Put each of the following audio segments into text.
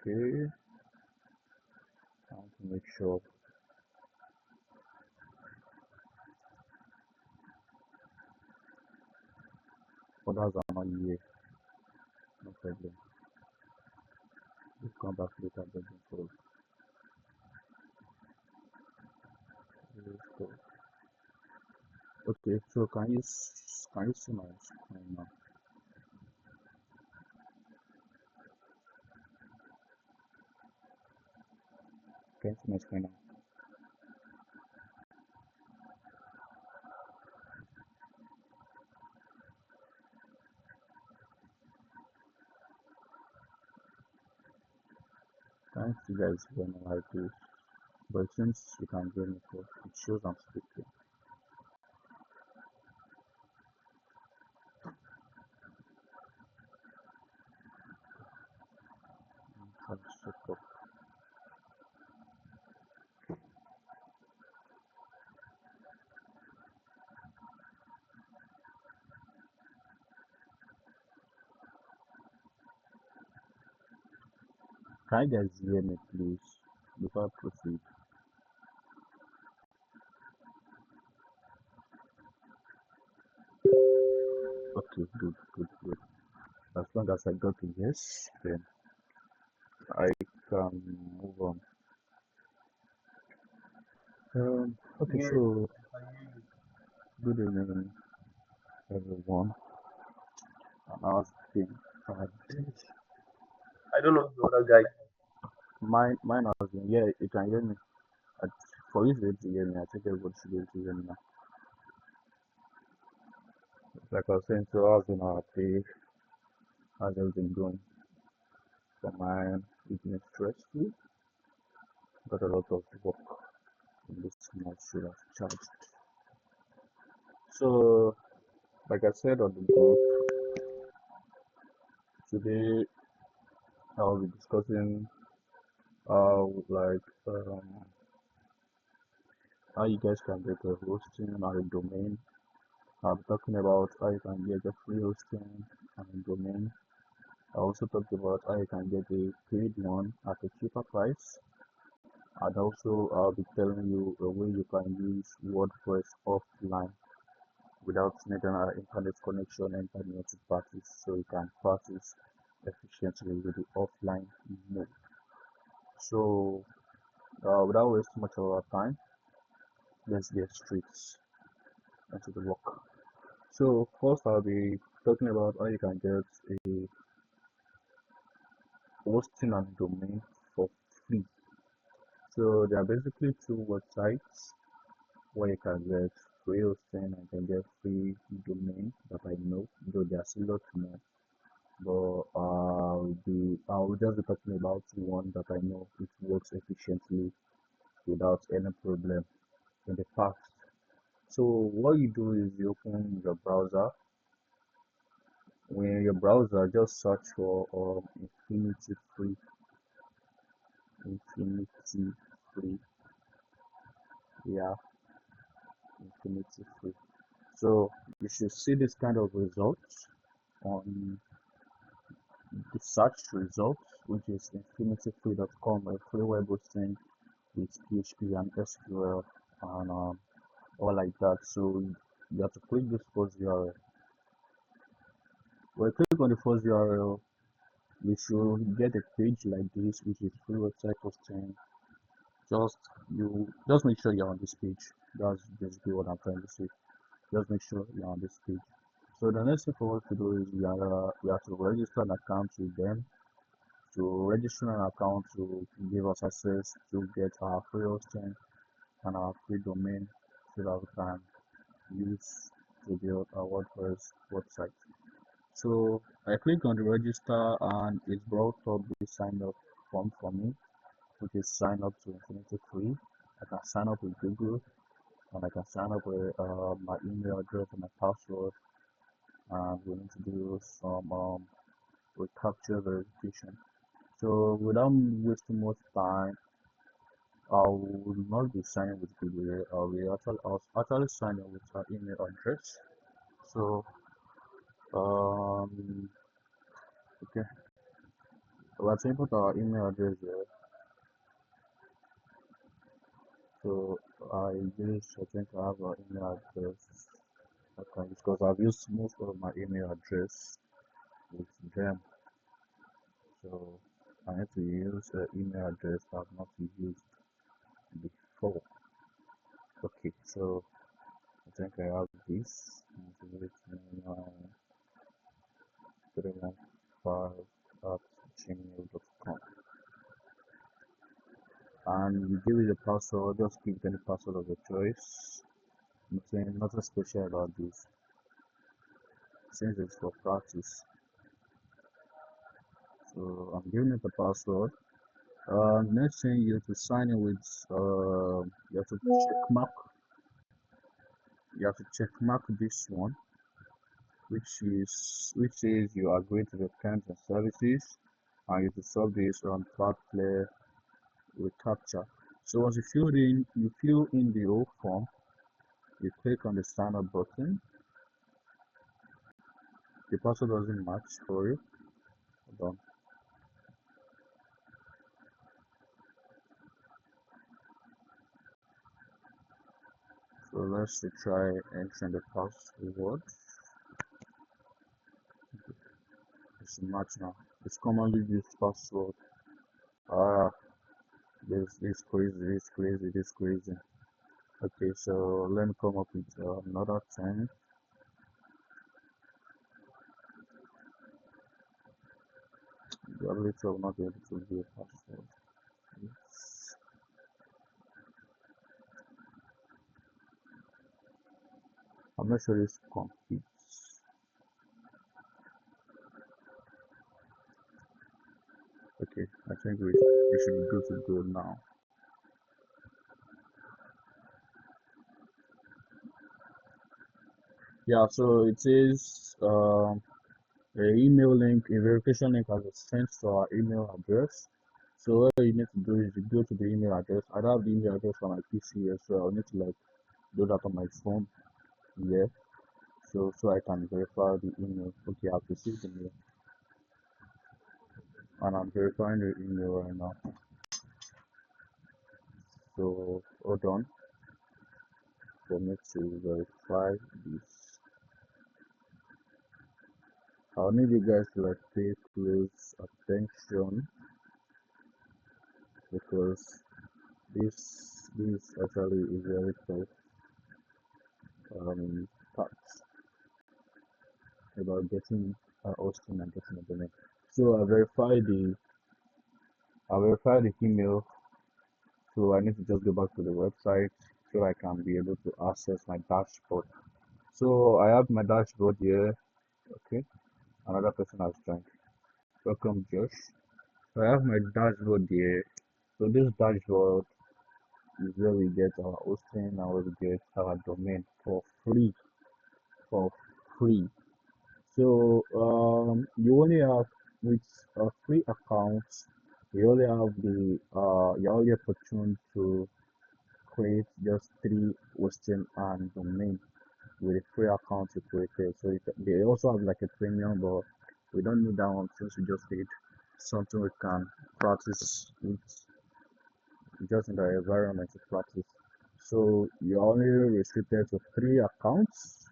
Okay, I want to make sure others are not here. No problem. We'll come back later. Begging for let's go. Okay, so can you see my screen now? Can you see my screen now? Can you guys hear me like this? But since you can hear me, it shows I'm speaking. How to set up. Can you guys hear me, please? Before I proceed. Okay, good, good, good. As long as I got a yes, then I can move on. Okay, Yeah, so I hear you. good evening, everyone. And I was thinking, this. I don't know the other guy. Mine has been, yeah, you can hear me. Uh, For you to be able to hear me, I think everybody should be able to hear me now. Like I was saying, so how's been our day? How's everything going? For mine, it's been stressful. Got a lot of work in this month, should have charged. So, like I said on the group, today I'll be discussing how you guys can get a hosting and a domain. I'll be talking about how you can get a free hosting and a domain. I also talked about how you can get a paid one at a cheaper price. And also I'll be telling you a way you can use WordPress offline without needing an internet connection and internet practice, so you can practice efficiently with the offline mode. So without wasting much of our time, let's get straight into the work. So first I'll be talking about how you can get a hosting and domain for free. So there are basically two websites where you can get free hosting and can get free domain that I know, though there are still lots more. But I'll just be talking about one that I know it works efficiently without any problem in the past. So what you do is you open your browser. When in your browser, just search for Infinity Free, Infinity Free, yeah, Infinity Free. So you should see this kind of results on the search results, which is infinityfree.com, a free web hosting with PHP and SQL and all like that. So you have to click this first URL. When you click on the first URL, you should get a page like this, which is free website hosting. Just just make sure you're on this page. That's basically what I'm trying to say. Just make sure you're on this page. So the next thing for us to do is we have to register an account with them. To register an account to give us access to get our free hosting and our free domain so that we can use to build our WordPress website. So I click on the register and it brought up the sign up form for me, which is sign up to Infinity Free. I can sign up with Google and I can sign up with my email address and my password, and we need to do some recapture verification. So without wasting much time, I will not be signing with Google. I'll actually sign in with our email address. So okay, we're to input our email address here. So I think I have an email address. Okay, because I've used most of my email address with them. So I need to use an email address I've not used before. Okay, so I think I have this. 315 at gmail.com. And you give it a password, just give any password of your choice. Nothing special about this, since it's for practice. So I'm giving it the password. Next thing you have to sign in with you have to check mark this one, which is you agree to the terms and services, and you have to solve this on part play with capture. So once you fill in the whole form, you click on the sign up button. The password doesn't match for you. Hold on. So let's try entering the password. It's a match now. It's commonly used password. Ah, this crazy. Okay, so let me come up with another thing. The ability will not be able to view a password. Yes. I'm not sure this competes. Okay, I think we should be good to go now. Yeah, so it is the email link, a verification link has been sent to our email address. So what you need to do is you go to the email address. I don't have the email address on my PC here, so I'll need to like do that on my phone here. So I can verify the email. Okay, I've received the mail and I'm verifying the email right now. So hold on for me to verify this. I'll need you guys to like pay close attention because this actually is very tough part about getting hosting and getting a domain. So I verified the email, so I need to just go back to the website so I can be able to access my dashboard. So I have my dashboard here. Okay, another person has joined. Welcome, Josh. So I have my dashboard here. So this dashboard is where we get our hosting and where we get our domain for free. For free. So you only have with a free account, you only have you're only opportune to create just 3 hosting and domain with a free account you created. So they also have like a premium, but we don't need that one since we just need something we can practice with just in the environment to practice. So you're only restricted to 3 accounts,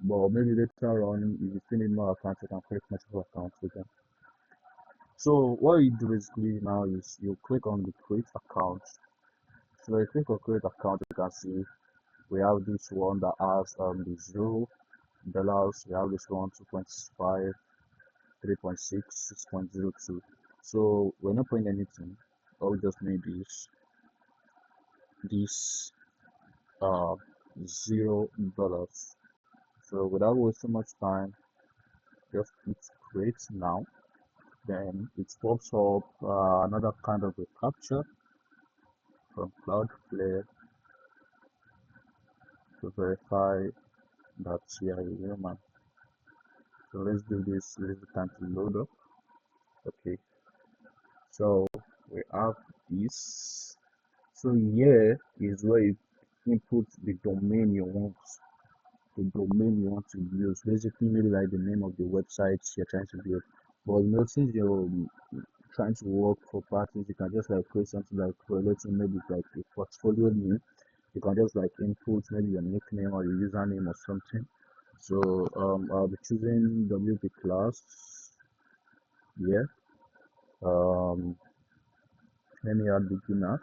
but maybe later on, if you still need more accounts, you can create multiple accounts with them. So what you do basically now is you click on the create account. So you click on create account, you can see we have this one that has the $0. We have this one 2.5, 3.6, 6.02. So we're not putting anything. All we just need is this uh $0. So without wasting much time, just click create now. Then it pops up another kind of a capture from Cloudflare to verify that we are a human. So let's do this, let's the time to load up. Okay, so we have this. So here is where you input the domain you want, to use. Basically, maybe like the name of the website you're trying to build. But you know, since you're trying to work for parties, you can just like create something like relating maybe like a portfolio name. You can just like input maybe your nickname or your username or something. So I'll be choosing WP class. Yeah. Um, Let me add beginner.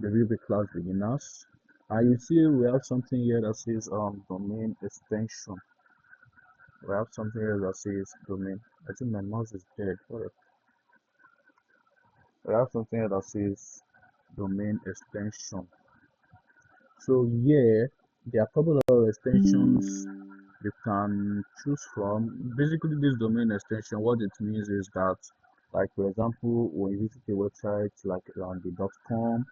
WP class beginners. And you see we have something here that says domain extension. We have something here that says domain. I think my mouse is dead. Alright. We have something here that says domain extension. So yeah, there are a couple of extensions you can choose from. Basically, this domain extension, what it means is that, like for example, when you visit a website like the .com,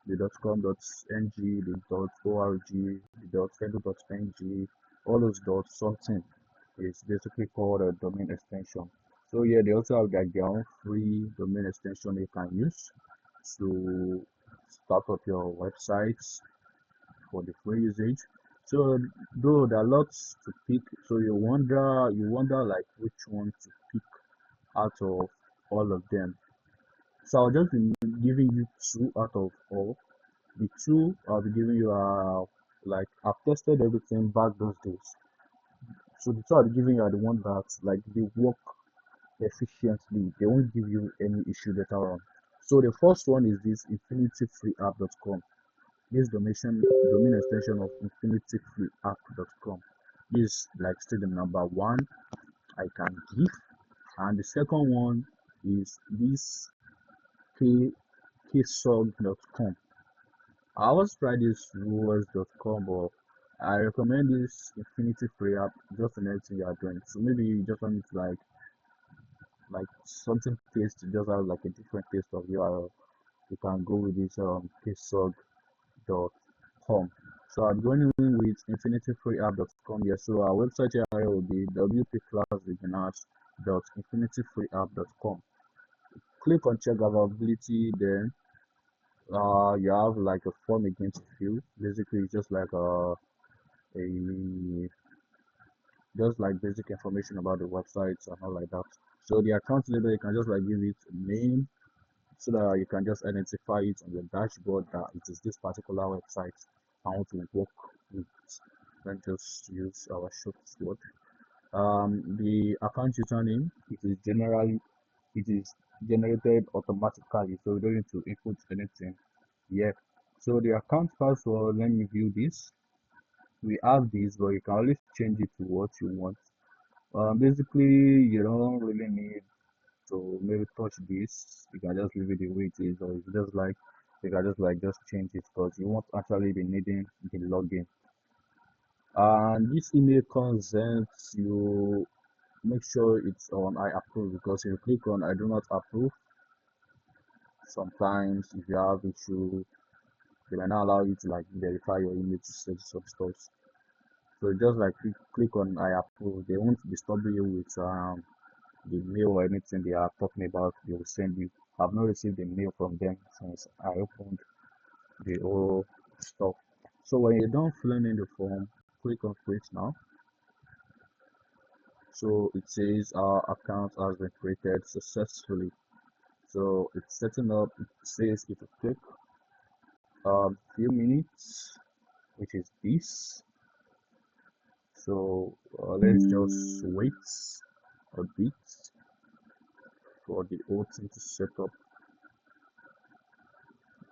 the .com.ng, the .org, the .edu.ng, all those dots something is basically called a domain extension. So yeah, they also have like their own free domain extension you can use to start up your websites for the free usage. So though there are lots to pick, so you wonder like which one to pick out of all of them. So I'll just be giving you two out of all. The two I'll be giving you are like I've tested everything back those days. So the two I'll be giving you are the ones that like they work efficiently. They won't give you any issue later on. So the first one is this InfinityFreeApp.com. This domain extension of InfinityFreeApp.com is like still the number one I can give. And the second one is this ksog.com. I always try this rules.com, but I recommend this Infinity Free app just in anything you are doing. So maybe you just want to like something taste, just have like a different taste of URL. You can go with this ksog.com. So I'm going in with infinityfreeapp.com here. So our website URL will be wpclassbeginners.infinityfreeapp.com. Click on check availability, then you have like a form again to fill. Basically, it's a just like basic information about the websites and all like that. So the account label, you can just like give it a name so that you can just identify it on your dashboard that it is this particular website I want to work with. Let's just use our short word. The account username, it is generated automatically, so we don't need to input anything yet. So the account password, let me view this. We have this, but you can always change it to what you want. Basically, you don't really need to maybe touch this. You can just leave it the way it is, or if you just like, you can just change it because you won't actually be needing the login. And this email consent, you make sure it's on I approve, because if you click on I do not approve, sometimes if you have issue, they might not allow you to like verify your email to set some stuff. So just like click on I approve. They won't disturb you with the mail or anything they are talking about. They will send you. I've not received a mail from them since I opened the whole stuff. So when you're done filling in the form, click on create now. So it says our account has been created successfully. So it's setting up. It says it will take few minutes, which is this. So let's just wait a bit for the whole thing to set up.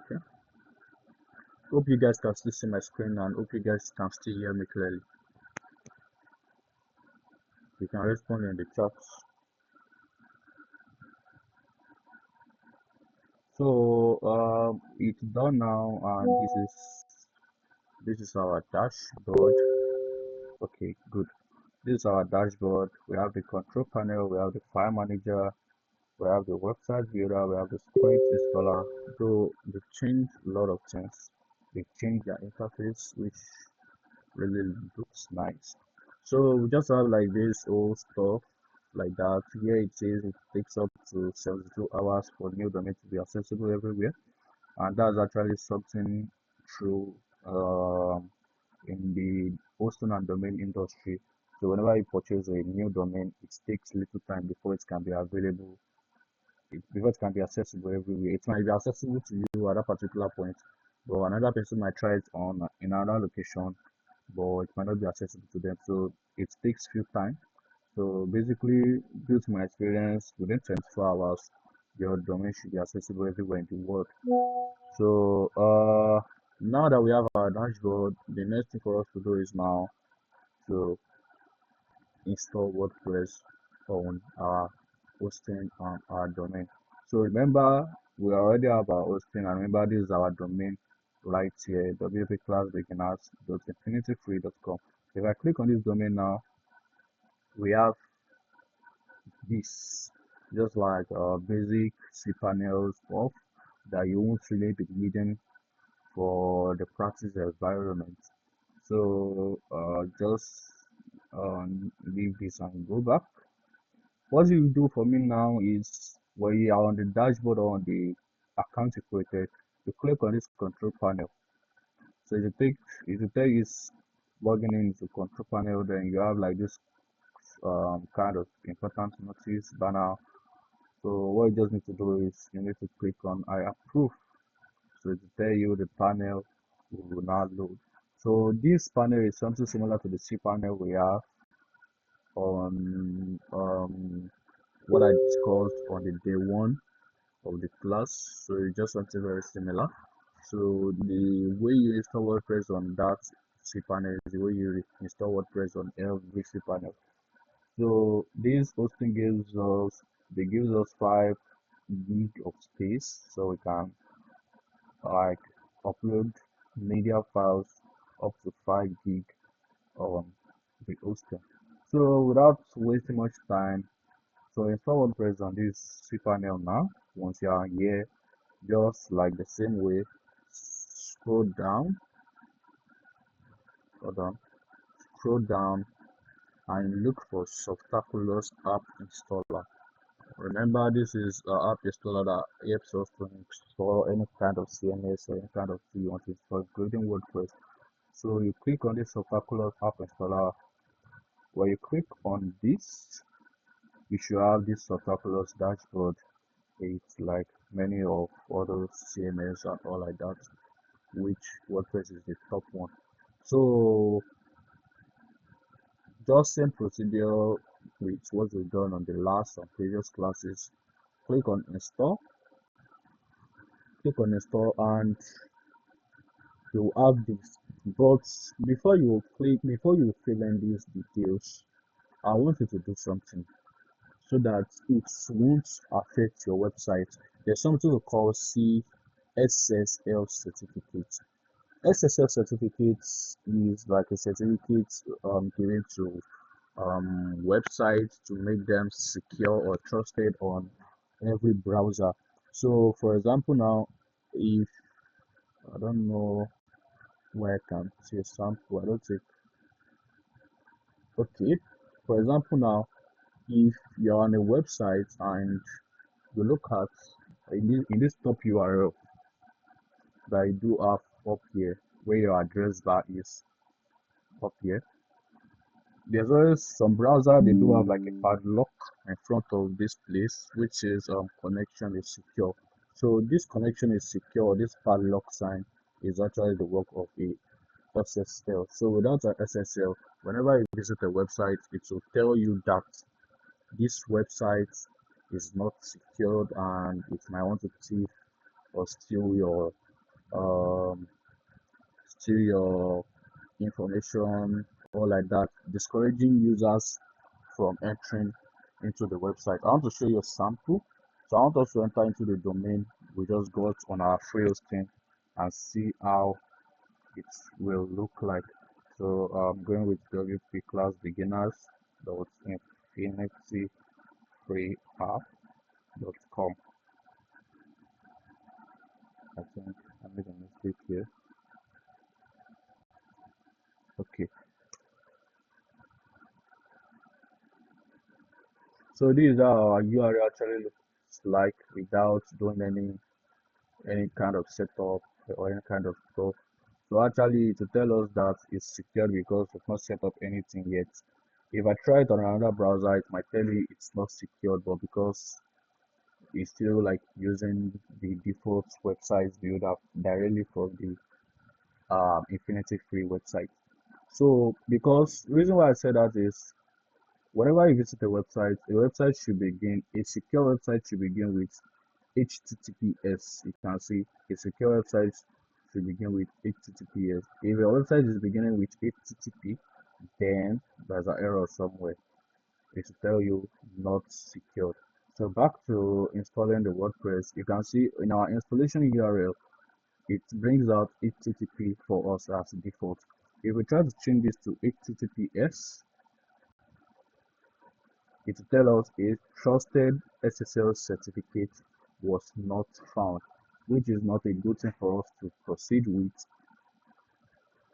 Okay. Hope you guys can still see my screen and hope you guys can still hear me clearly. You can respond in the chat. So it's done now, and this is our dashboard. Okay, good. This is our dashboard. We have the control panel, we have the file manager, we have the website builder, we have the script installer. So they've changed a lot of things. They've changed their interface, which really looks nice. So we just have like this old stuff like that. Here it says it takes up to 72 hours for new domain to be accessible everywhere, and that's actually something true in the hosting and domain industry. So whenever you purchase a new domain, it takes little time before it can be available because it can be accessible everywhere. It might be accessible to you at that particular point, but another person might try it on in another location, but it might not be accessible to them. So it takes few time. So basically, due to my experience, within 24 hours, your domain should be accessible everywhere in the world. So now that we have our dashboard, the next thing for us to do is now to install WordPress on our hosting and our domain. So remember, we already have our hosting, and remember this is our domain right here, wpclassbeginners.infinityfree.com. If I click on this domain now, we have this, just like basic cPanel stuff that you won't really be needing for the practice environment. So just leave this and go back. What you do for me now is when you are on the dashboard or on the account you created, you click on this control panel. So if you take is logging into control panel, then you have like this kind of important notice banner. So what you just need to do is you need to click on I approve. So to tell you the panel will now load. So this panel is something similar to the C panel we have on what I discussed on the day one of the class. So it's just something very similar. So the way you install WordPress on that cPanel is the way you install WordPress on every cPanel. So this hosting gives us 5 gig of space, so we can like upload media files up to 5 gig on the hosting. So without wasting much time, so install WordPress on this cPanel now. Once you are here, just like the same way, scroll down, hold on, scroll down and look for Softaculous app installer. Remember, this is an app installer that helps us to install any kind of CMS or any kind of thing you want to install, including WordPress. So you click on this Softaculous app installer. When you click on this, you should have this Softaculous dashboard. It's like many of other CMS and all like that, which WordPress is the top one. So just same procedure with what we've done on the last and previous classes. Click on install, and you have this. But before you fill in these details, I want you to do something so that it won't affect your website. There's something we call CSSL certificate. SSL certificates is like a certificate given to websites to make them secure or trusted on every browser. So, for example, now if I don't know where I can see a sample, I don't think. Okay, for example, now if you're on a website and you look at in this top URL that I do have up here, where your address bar is up here, there's always some browser they do have like a padlock in front of this place, which is connection is secure. So this connection is secure. This padlock sign is actually the work of a SSL. So without an SSL, whenever you visit a website, it will tell you that this website is not secured and it might want to thief or um, steal your information or like that, discouraging users from entering into the website. I want to show you a sample. So I want us to enter into the domain we just got on our free hosting and see how it will look like. So I'm going with WP class beginners dot infinityfreeapp.com. I think I made a mistake here. Okay. So this is how our URL actually looks like without doing any kind of setup or any kind of stuff. So actually to tell us that it's secure because we've not set up anything yet. If I try it on another browser, it might tell you it's not secured, but because is still like using the default website builder directly from the InfinityFree website. So because reason why I said that is whenever you visit a website should begin a secure website should begin with HTTPS. You can see a secure website should begin with HTTPS. If your website is beginning with HTTP, then there's an error somewhere. It will tell you not secured. So back to installing the WordPress, you can see in our installation URL, it brings out HTTP for us as default. If we try to change this to HTTPS, it will tell us a trusted SSL certificate was not found, which is not a good thing for us to proceed with.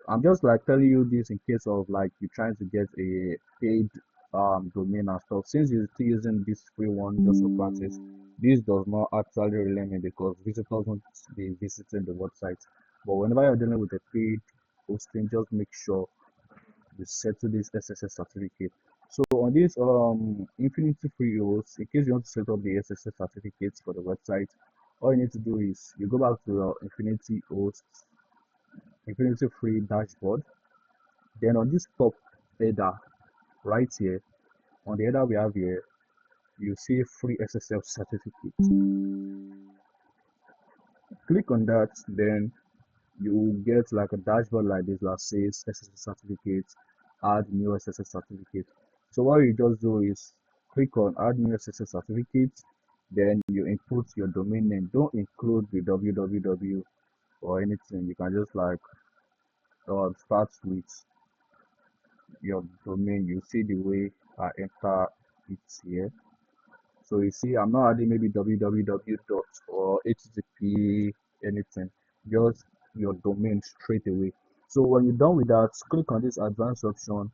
I'm just like telling you this in case of like you trying to get a paid domain and stuff. Since you're still using this free one just for practice, this does not actually relay me because visitors won't be visiting the website. But whenever you're dealing with a paid hosting, just make sure you settle this SSL certificate. So on this Infinity Free host, in case you want to set up the SSL certificates for the website, all you need to do is you go back to your Infinity host, Infinity Free dashboard. Then on this top header right here, on the header we have here, you see free SSL certificate. Click on that, then you will get like a dashboard like this that says SSL certificate, add new SSL certificate. So what you just do is click on add new SSL certificate, then you input your domain name. Don't include the www or anything. You can just like start with your domain. You see the way I enter it here. So you see, I'm not adding maybe www dot or http anything, just your domain straight away. So when you're done with that, click on this advanced option,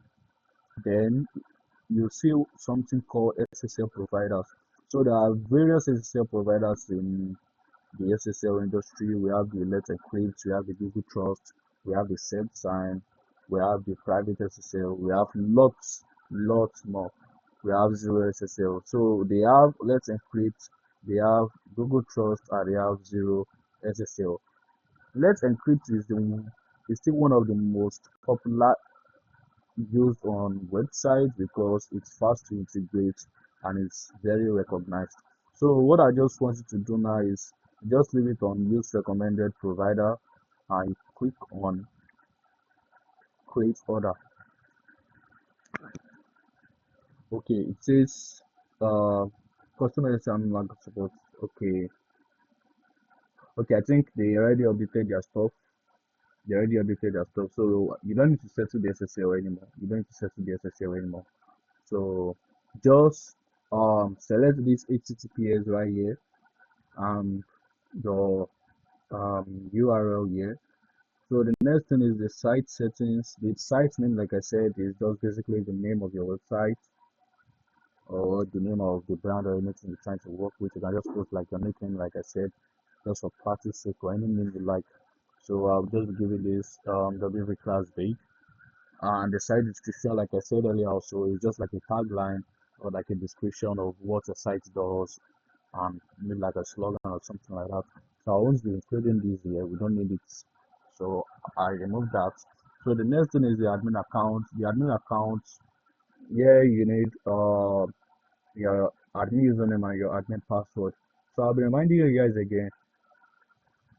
then you see something called SSL providers. So there are various SSL providers in the SSL industry. We have the Let's Encrypt, we have the Google Trust, we have the SafeSign, we have the private SSL, we have lots more. We have Zero SSL. So they have Let's Encrypt, they have Google Trust, and they have Zero SSL. Let's Encrypt is still one of the most popular used on websites because it's fast to integrate and it's very recognized. So what I just want you to do now is just leave it on use recommended provider and click on create order. Okay, it says customer like support. Okay, I think they already updated their stuff. They already updated their stuff. So you don't need to settle the SSL anymore. You don't need to settle the SSL anymore. So just select this HTTPS right here and your URL here. So the next thing is the site settings. The site name, like I said, is just basically the name of your website or the name of the brand or anything you're trying to work with. You can just put like your nickname, like I said, just for practice sake or any name you like. So I'll just give it this WP class base. And the site description, like I said earlier, also is just like a tagline or like a description of what a site does, and maybe like a slogan or something like that. So I won't be including this here. We don't need it. So I remove that. So the next thing is the admin account. The admin account, yeah, you need your admin username and your admin password. So I'll be reminding you guys again.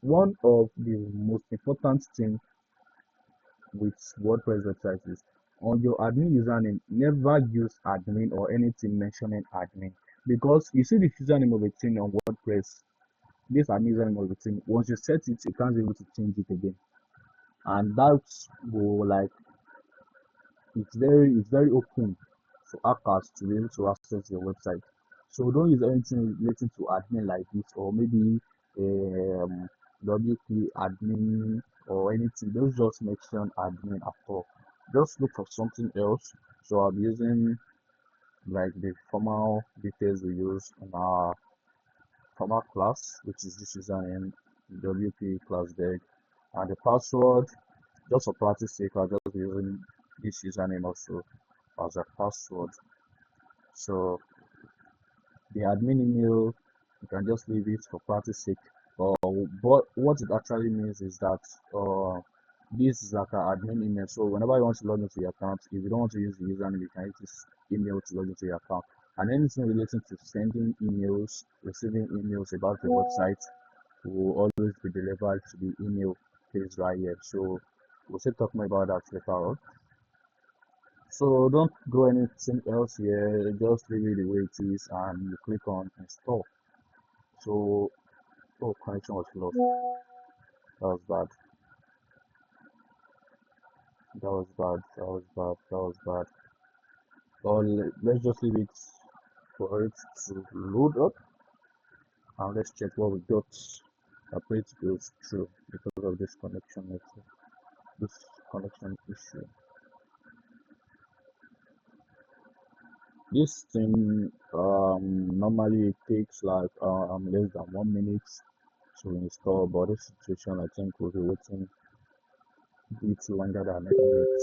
One of the most important things with WordPress websites is on your admin username, never use admin or anything mentioning admin because you see the username of a thing on WordPress, this admin username of a thing, once you set it, you can't be able to change it again. And that will like it's very open for hackers to be able to access your website. So don't use anything relating to admin like this or maybe um WP admin or anything. Don't just mention admin at all. Just look for something else. So I'm using like the formal details we use in our formal class, which is this username WP class deck, and the password. Just for practice sake, I'll just be using this username also as a password. So the admin email, You can just leave it for practice sake. But what it actually means is that this is like an admin email. So whenever you want to log into your account, if you don't want to use the username, you can use this email to log into your account. And anything relating to sending emails, receiving emails about the website will always be delivered to the email page right here. So we'll still talk more about that later on. So don't do anything else here, just leave it the way it is and you click on install. So, oh, connection was lost. That was bad. That was bad. That was bad. That was bad. Well, let's just leave it for it to load up and let's check what we got. The page goes through because of this this connection issue. This thing normally takes like less than 1 minute to install, but this situation I think will be waiting a bit longer than a minute.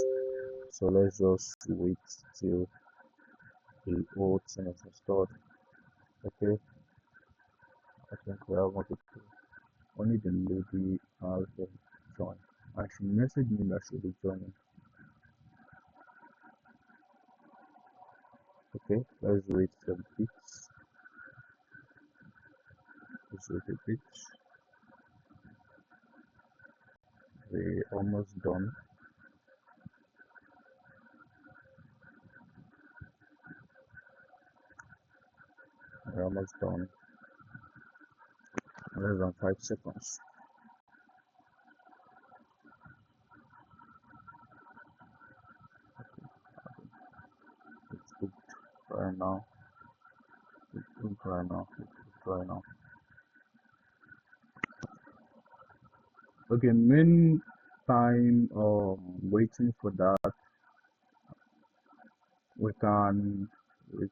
So let's just wait till the whole thing is installed. Okay, I think we have wanted to only the lady has joined. I should message me that she'll be joining. Okay, let's wait a bit. Let's wait a bit. We're almost done. We're almost done. Less than 5 seconds. It's booked right now. It's booked right now. It's booked right now. Okay, meantime, waiting for that, we can we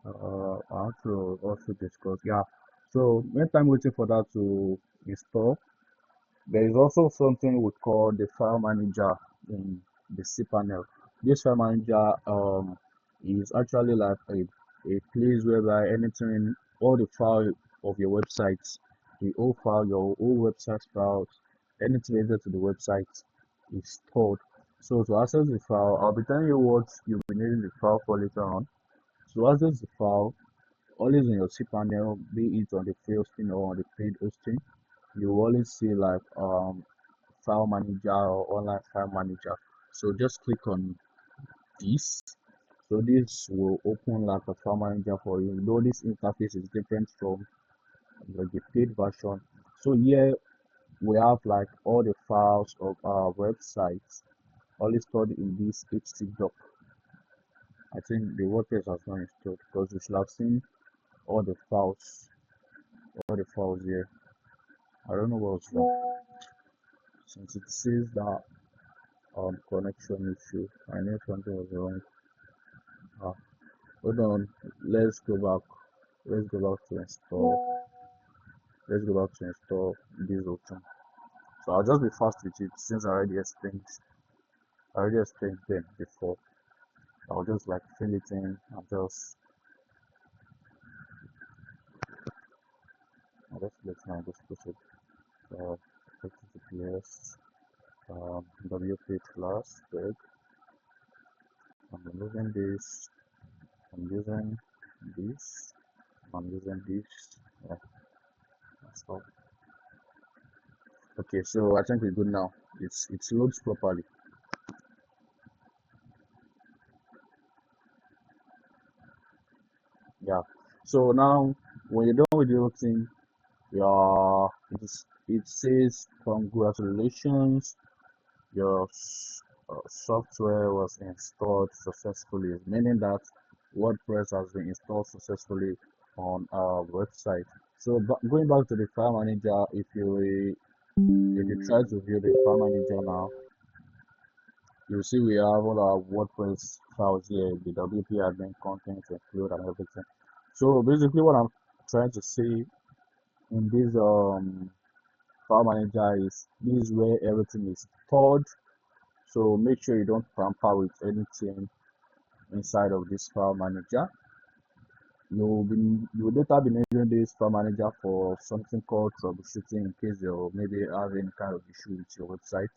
I have to also discuss. Yeah. So meantime waiting for that to install, there is also something we call the file manager in the cPanel. This file manager is actually like a place whereby anything, all the file of your website, the whole file, your whole website files, anything related to the website is stored. So to access the file, I'll be telling you what you'll be needing the file for later on. To access the file, always in your cPanel, be it on the free hosting or on the paid hosting, you will always see like file manager or online file manager. So just click on this. So this will open like a file manager for you. Though this interface is different from the paid version. So here we have like all the files of our website always stored in this htdoc. I think the WordPress has not installed because you should have seen all the files here. I don't know what's wrong. Since it says that connection issue, I know something was wrong. Ah, hold on, let's go back. Let's go back to install. Let's go back to install this option. So I'll just be fast with it since I already explained them before. I'll just like fill it in and I'll just fill it in and just put it HTTPS WP class tag. I'm removing this. I'm using this. I'm using this. Yeah, stop. Okay, so I think we're good now. It loads properly. Yeah. So now when you're done with the whole thing, yeah, it says congratulations, your software was installed successfully, meaning that WordPress has been installed successfully on our website. So going back to the file manager, if you try to view the file manager now, you'll see we have all our WordPress files here, the WP admin content include and everything. So basically what I'm trying to say in this file manager is this is where everything is stored. So make sure you don't tamper with anything inside of this file manager. You will later be needing this file manager for something called troubleshooting in case you're maybe having any kind of issue with your website.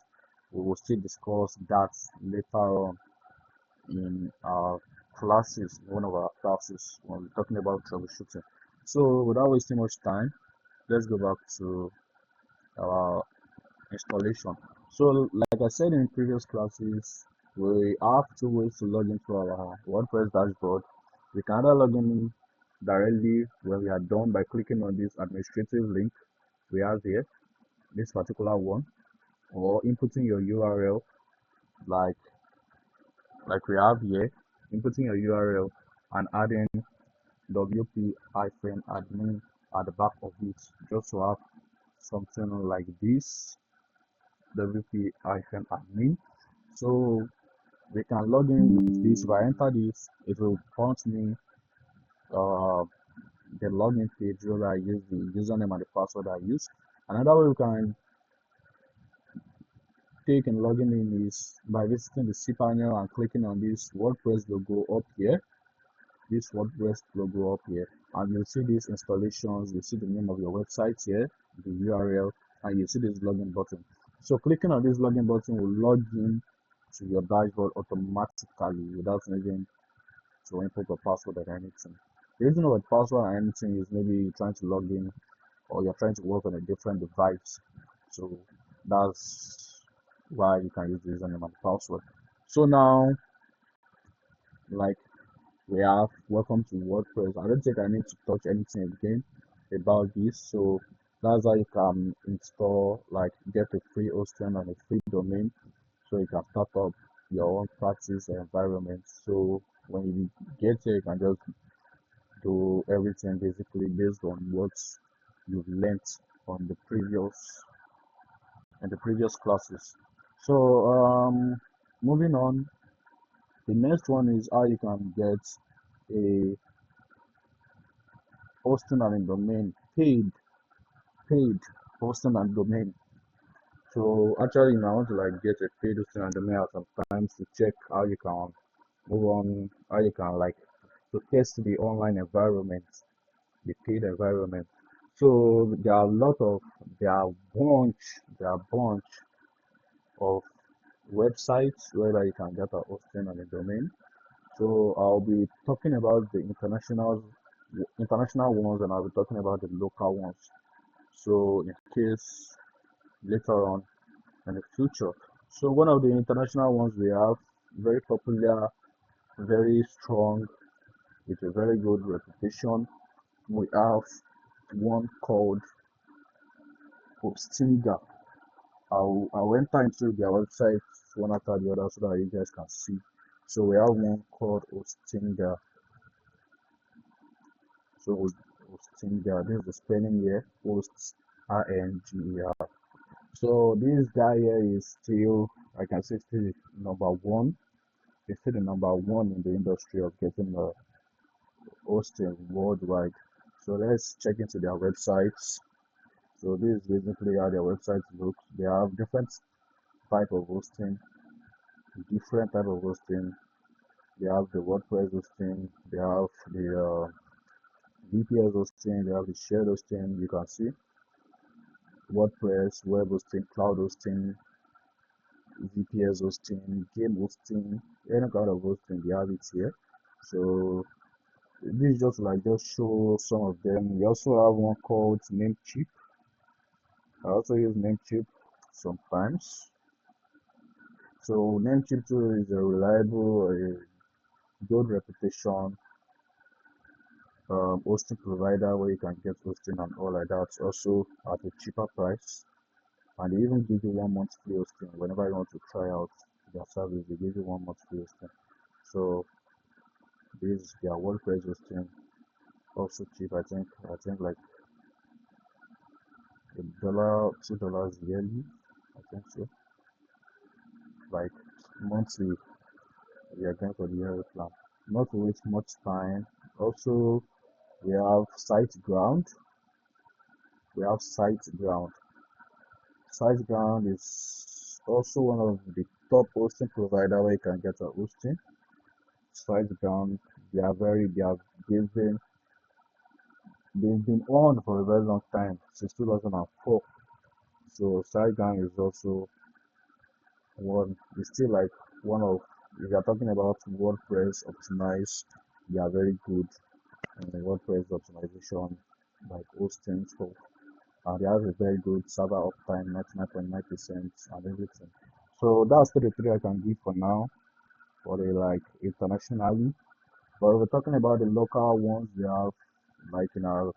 We will still discuss that later on in our classes, one of our classes when we're talking about troubleshooting. So without wasting much time, let's go back to our installation. So like I said in previous classes, we have two ways to log into our WordPress dashboard. We can either log in directly when we are done by clicking on this administrative link we have here, this particular one, or inputting your URL like we have here, inputting your URL and adding WP-admin at the back of it just to have something like this, WP-admin. So we can log in with this. If I enter this, it will prompt me uh, the login page where I use the username and the password I use. Another way we can take in logging in is by visiting the cPanel and clicking on this WordPress logo up here. This WordPress logo up here, and you'll see these installations. You see the name of your website here, the URL, and you see this login button. So clicking on this login button will log in to your dashboard automatically without needing to input a password or anything. The reason with password or anything is maybe you're trying to log in or you're trying to work on a different device. So that's why you can use the username and password. So now, like we have welcome to WordPress. I don't think I need to touch anything again about this. So that's how you can install, like get a free hosting and a free domain so you can start up your own practice environment. So when you get here, you can just do everything basically based on what you've learnt on the previous classes. So moving on, the next one is how you can get a hosting and a domain paid hosting and domain. So actually, you might want to like get a paid hosting and domain at some times to check how you can move on, how you can like to test the online environment, the paid environment. So there are a lot of there are bunch of websites where you can get a hosting and a domain. So I'll be talking about the international ones and I'll be talking about the local ones. So in case later on in the future. So one of the international ones we have very popular, very strong, with a very good reputation. We have one called Hostinga. I'll enter into their website one after the other so that you guys can see. So we have one called Hostinga. So Hostinga, this is the spelling here, Hosts Ringer. So this guy here is still, I can say, still number one. He's still the number one in the industry of getting hosting worldwide. So let's check into their websites. So this is basically how their website looks. They have type of hosting, different type of hosting. They have the WordPress hosting. They have the VPS hosting. They have the shared hosting. You can see WordPress, web hosting, cloud hosting, VPS hosting, game hosting, any kind of hosting. They have it here. So this is just show some of them. We also have one called Namecheap. I also use Namecheap sometimes. So Namecheap too is a reliable, a good reputation hosting provider where you can get hosting and all like that. Also at a cheaper price, and they even give you 1 month free hosting whenever you want to try out their service. They give you 1 month free hosting. So this is their WordPress hosting, also cheap. I think like $1, $2 yearly. I think so. Like monthly, we are going for the yearly plan. Not to waste much time. Also, we have SiteGround. We have SiteGround. SiteGround is also one of the top hosting provider where you can get a hosting. SiteGround, they are giving. they've been on for a very long time, since 2004. So SiteGround is also one, it's still like one of, if you're talking about WordPress optimized, they are very good in WordPress optimization, like hosting stuff. And they have a very good server uptime, 99.9% and everything. So that's the three I can give for now, for the like internationally. But if we're talking about the local ones, we have like in our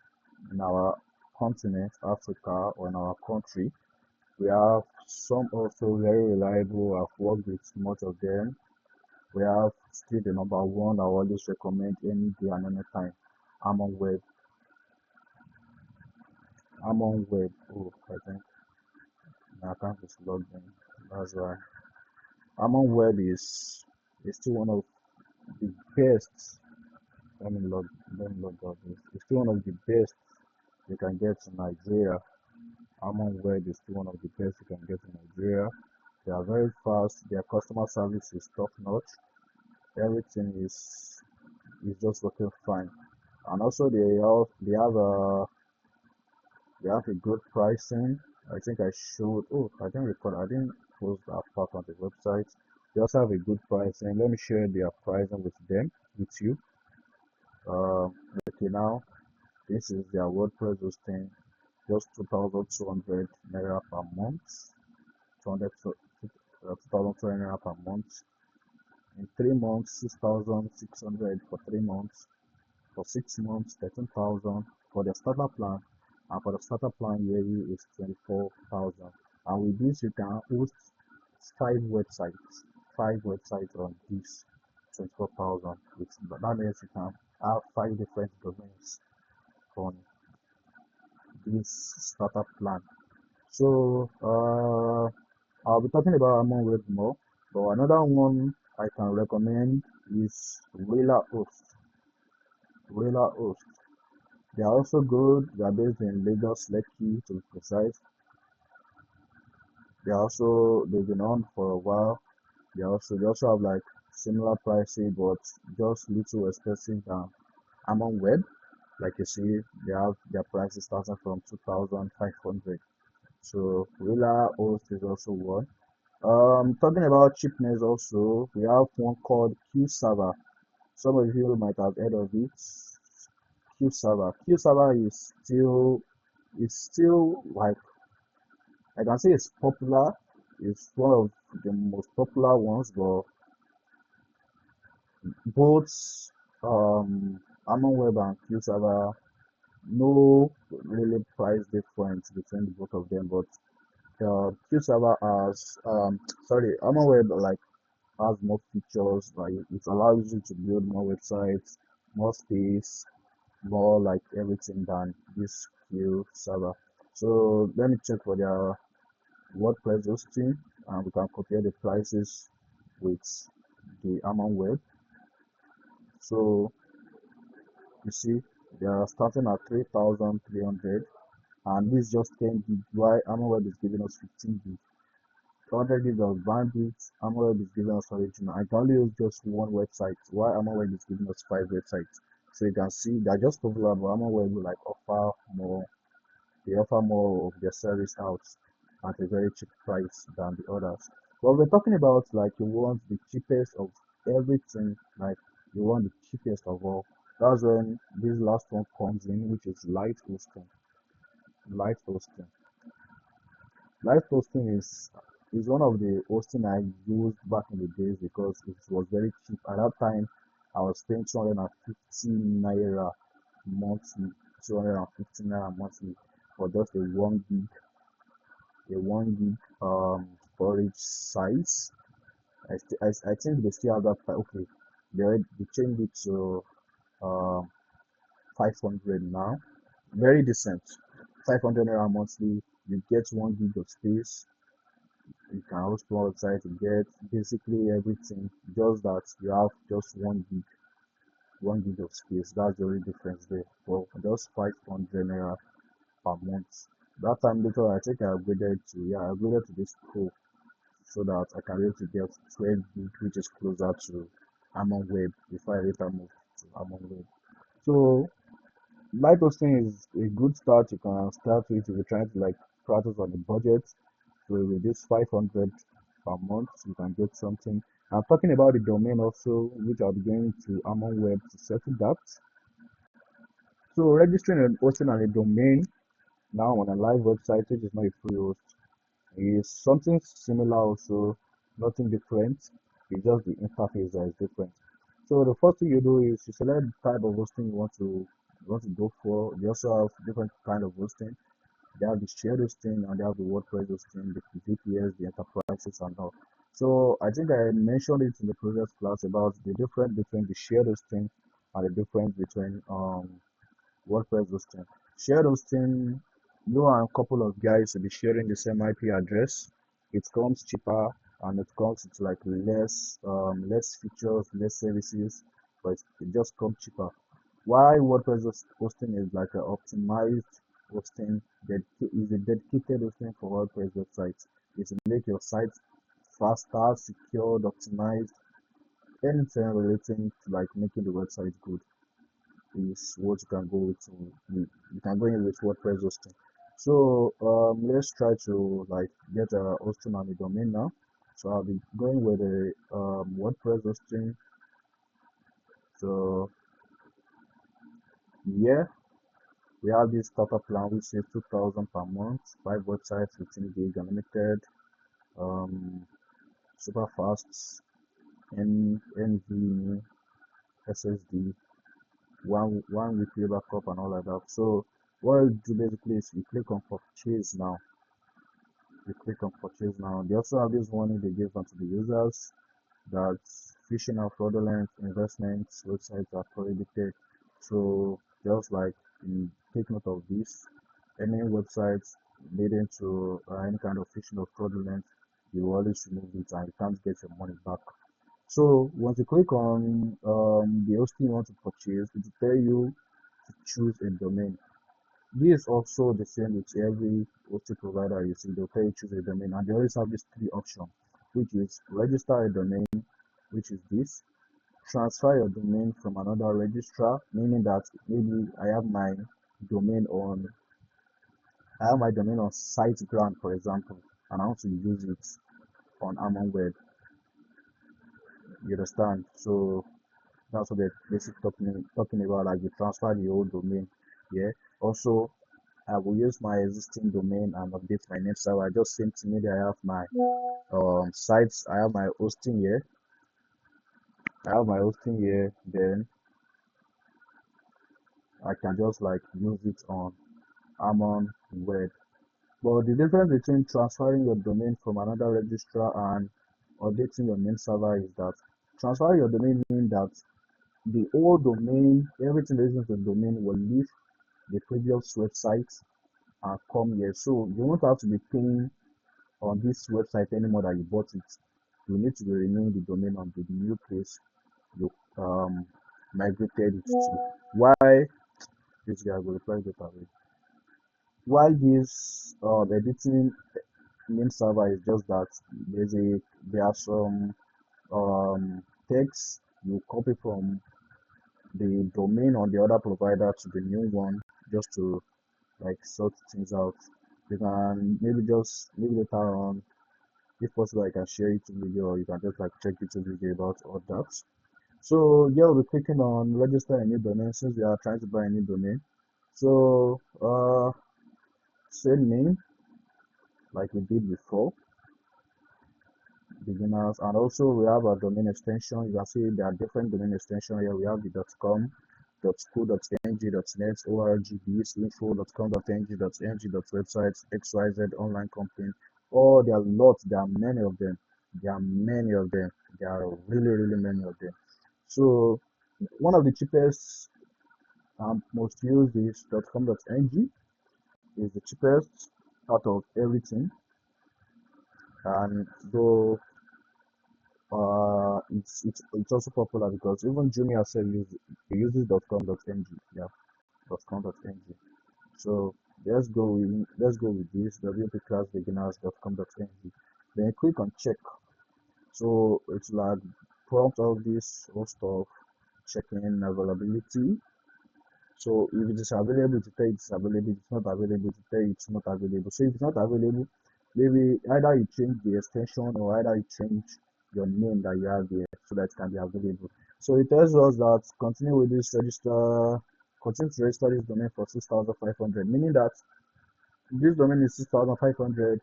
continent, Africa, or in our country, we have some also very reliable. I've worked with much of them. We have still the number one I always recommend any day and any time. HarmonWeb. HarmonWeb. Oh, I think my account is logged in. That's why. HarmonWeb is still one of the best. Let me log let me log out this. It's still one of the best you can get in Nigeria. HarmonWeb is still one of the best you can get in Nigeria. They are very fast. Their customer service is top notch. Everything is just working fine. And also they have a good pricing. I think I showed. Oh, I didn't record. I didn't post that part on the website. They also have a good pricing. Let me share their pricing with you. Um, okay, now this is their WordPress hosting, just 2,200 naira per month, 2,200 naira per month. In 3 months, 6,600 for 3 months. For 6 months, 13,000 for the starter plan, and for the starter plan yearly is 24,000. And with this, you can host five websites, on this 24,000. That means you can have five different domains on this startup plan. So I'll be talking about HarmonWeb more, but another one I can recommend is Host. Host. They are also good. They are based in Lagos, Lekki to be precise. They've been on for a while. They also have like similar pricing, but just little expensive than HarmonWeb. Like you see, they have their prices starting from 2,500. So Host is also one. Talking about cheapness also, we have one called Q Server. Some of you might have heard of it. Q Server. Q Server is still like, I can say it's popular. It's one of the most popular ones, but both HarmonWeb and Q Server, no really price difference between the both of them. But Q Server has sorry, HarmonWeb like has more features. Like it allows you to build more websites, more space, more like everything than this Q Server. So let me check for their WordPress hosting, and we can compare the prices with the HarmonWeb. So you see, they are starting at 3,300, and this is just 10 gig. Why HarmonWeb is giving us 15 gig, 200 gig of bandwidth. HarmonWeb is giving us original. I can only use just one website. Why HarmonWeb is giving us five websites. So you can see they're just popular, but HarmonWeb will like offer more. They offer more of their service out at a very cheap price than the others. But we're talking about like you want the cheapest of everything, like you want the cheapest of all. That's when this last one comes in, which is light hosting. Light hosting. Light hosting is one of the hosting I used back in the days because it was very cheap. At that time, I was paying 250 naira monthly, 250 naira monthly for just a one gig storage size. I think they still have that. Okay, they changed it to um 500 now. Very decent. 500 naira monthly. You get 1 gig of space. You can host one website. You get basically everything. Just that you have just 1 gig of space. That's the only difference there. Well, just 500 naira per month. That time later, I think I upgraded to this pro so that I can be able to get 12 gig, which is closer to HarmonWeb before I later moved to HarmonWeb. So Light hosting is a good start. You can start with if you're trying to like practice on a budget. So with this 500 per month, you can get something. I'm talking about the domain also, which I'll be going to HarmonWeb to settle that. So registering and hosting on a domain now on a live website, which is not a free host, is something similar also, nothing different. It's just the interface that is different. So the first thing you do is you select the type of hosting you want to go for. They also have different kind of hosting. They have the shared hosting and they have the WordPress hosting, the VPS, the enterprises and all. So I think I mentioned it in the previous class about the difference between the shared hosting and the difference between WordPress hosting. Shared hosting, you and a couple of guys will be sharing the same IP address. It comes cheaper and it comes with like less features, less services, but it just comes cheaper. Why WordPress hosting is like an optimized hosting that is a dedicated hosting for WordPress websites. It will make your site faster, secured, optimized, anything relating to like making the website good is what you can go with. You can go in with WordPress hosting. So let's try to like get a hosting on the domain now. So I'll be going with a WordPress hosting. So yeah, we have this starter plan which says 2,000 per month, 5 websites, 15 gig unlimited, um, super fast, NVMe, SSD, one weekly backup and all like that. So what you do basically is you click on purchase now. You click on purchase now. They also have this warning they give unto the users that phishing and fraudulent investments websites are prohibited. So just like you take note of this, any websites leading to any kind of phishing or fraudulent, you always remove it and you can't get your money back. So once you click on the hosting you want to purchase, it will tell you to choose a domain. This is also the same with every hosting provider you see. They'll tell you choose a domain, and they always have these three options, which is register a domain, which is this, transfer your domain from another registrar, meaning that maybe domain on I have my domain on SiteGround, for example, and I want to use it on HarmonWeb. You understand? So that's what they're basically talking about, like you transfer the old domain. Yeah. Also, I will use my existing domain and update my name server. Just same to me that I have my sites, I have my hosting here. I have my hosting here, then I can just like use it on Harmon Web. But the difference between transferring your domain from another registrar and updating your name server is that transferring your domain means that the old domain, everything related to the domain will leave the previous website and come here. So you won't have to be paying on this website anymore that you bought it. You need to be renewing the domain on the new place you migrated it to. Why this guy will reply that away? Why this editing name server is just that there are some text you copy from the domain on the other provider to the new one just to like sort things out. You can maybe later on, if possible, I can share YouTube video or you can just like check YouTube video about all that. So yeah, we'll be clicking on register a new domain since we are trying to buy a new domain. So same name like we did before, beginners, and also we have a domain extension. You can see there are different domain extensions here. We have the .com, .co.ng, .net, org, biz, info, .com.ng, .ng, .websites, xyz, online company. Oh, there are lots. There are many of them. There are many of them. There are really, really many of them. So one of the cheapest and most used is .com.ng. Is the cheapest out of everything, and though it's also popular because even Jumia self uses .com.ng. Yeah, .com.ng. So let's go with this WP class beginners.com.ng. Then click on check. So it's like prompt all this whole stuff, checking availability. So if it is available, to tell you it's available. If it's not available, to tell you it's not available. So if it's not available, maybe either you change the extension or either you change your name that you have here so that it can be available. So it tells us that continue to register this domain for 6,500, meaning that this domain is 6,500,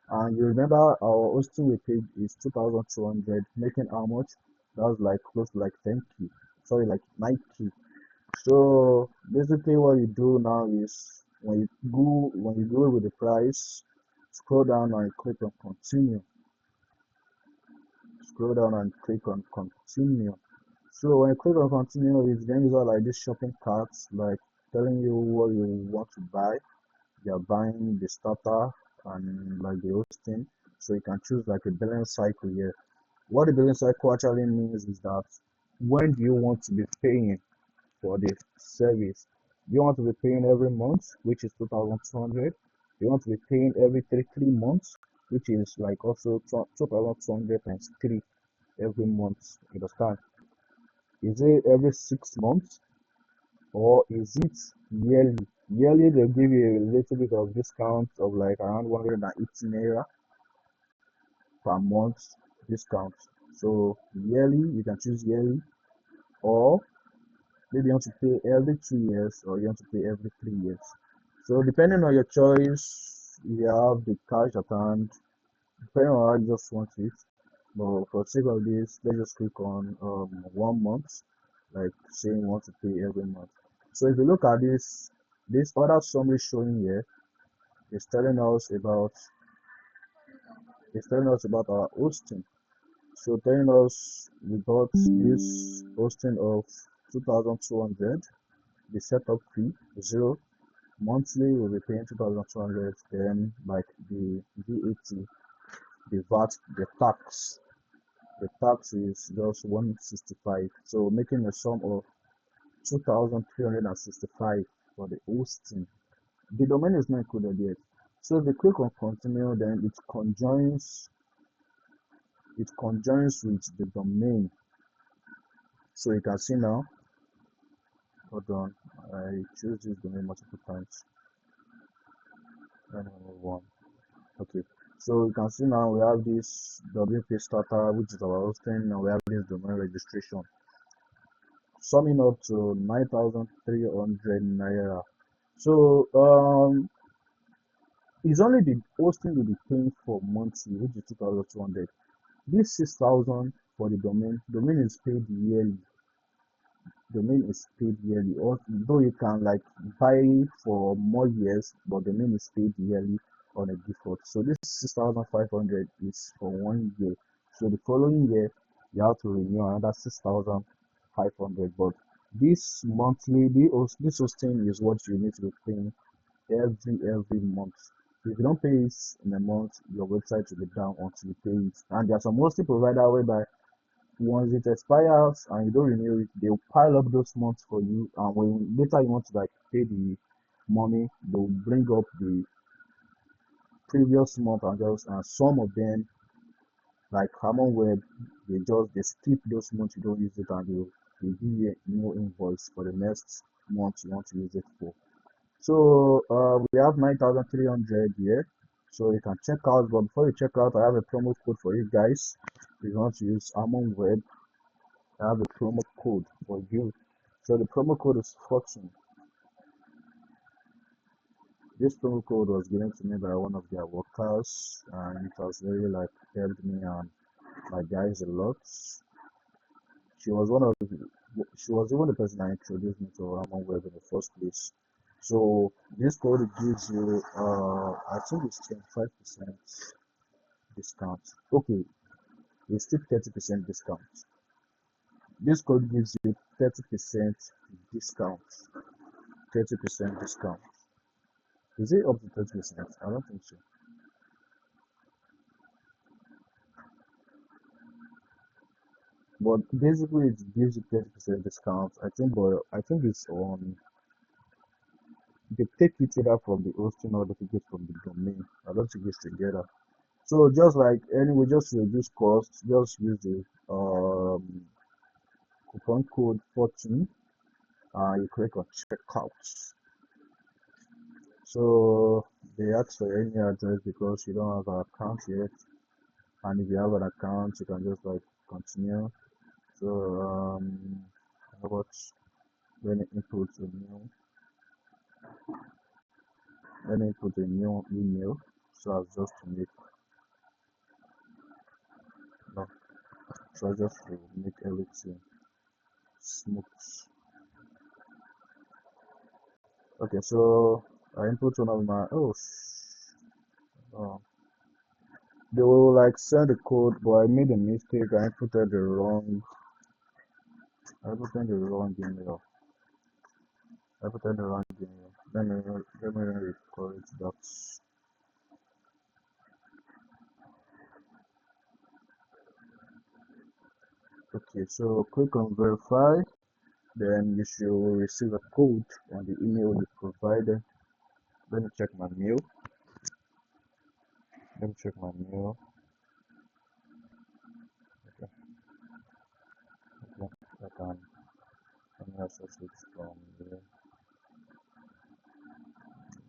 and you remember our hosting we paid is 2,200, making how much? That's like close to like 10k. Sorry, like 9k. So basically what you do now is when you go with the price, scroll down and click on continue. Scroll down and click on continue. So when you click on continue, it's then use like this shopping carts, like telling you what you want to buy. You're buying the starter and like the hosting. So you can choose like a billing cycle here. What the billing cycle actually means is that when do you want to be paying for the service? You want to be paying every month, which is 2,200. You want to be paying every three months, which is like also 2,200 times 3 every month. You understand? Is it every 6 months or is it yearly? Yearly, they'll give you a little bit of discount of like around 180 naira per month discount. So yearly, you can choose yearly, or maybe you want to pay every 2 years or you want to pay every 3 years. So depending on your choice, you have the cash at hand, depending on how you just want it. But for the sake of this, let's just click on 1 month, like saying you want to pay every month. So if you look at this other summary showing here is telling us about our hosting. So telling us we got this hosting of 2,200, the setup fee 0. Monthly we'll be paying 2,200, then like the VAT, the VAT, the tax is just 165. So making a sum of 2,365 for the hosting. The domain is not included yet. So if you click on continue, then it conjoins with the domain. So you can see now, hold on, I choose this domain multiple times. And move on. Okay. So you can see now we have this WP starter, which is our hosting, and we have this domain registration, summing up to 9,300 naira. So it's only the hosting you'll be paying for monthly, which is 2,200. This 6,000 for the domain is paid yearly. Domain is paid yearly. Although you can like buy it for more years, but domain is paid yearly on a default. So this 6,500 is for 1 year. So the following year you have to renew another 6,500. But this monthly, this hosting is what you need to be paying every month. If you don't pay it in a month, your website will be down until you pay it. And there are some hosting provider whereby once it expires and you don't renew it, they'll pile up those months for you. And when later you want to like pay the money, they'll bring up the previous month and some of them, like HarmonWeb, they skip those months you don't use it, and they give you a new invoice for the next month you want to use it for. So we have 9,300 here. So you can check out, but before you check out, I have a promo code for you guys. If you want to use HarmonWeb, I have a promo code for you. So the promo code is 14. This promo code was given to me by one of their workers, and it has really like helped me and my guys a lot. She was one of she was even the person that introduced me to HarmonWeb in the first place. So this code gives you I think it's 25% discount. Okay, it's still 30% discount. This code gives you 30% discount. 30% discount. Is it up to 30%? I don't think so. But basically it gives you 30% discount. I think it's on, they take it either from the hosting or they take it from the domain. I don't think it's together. So just like anyway, just to reduce costs, just use the coupon code 14. You click on checkout. So they ask for your email address because you don't have an account yet, and if you have an account, you can just like continue. So how about let me input a new email so as just to make no so as just to make everything smooth. Okay, so I input one of my oh, they will like send the code, but I made a mistake. I put in the wrong email. I put in the wrong email. Let me record that. Okay, so click on verify. Then you should receive a code on the email you provided. Let me check my mail. Let me check my mail. Okay, okay. Let me access it from there.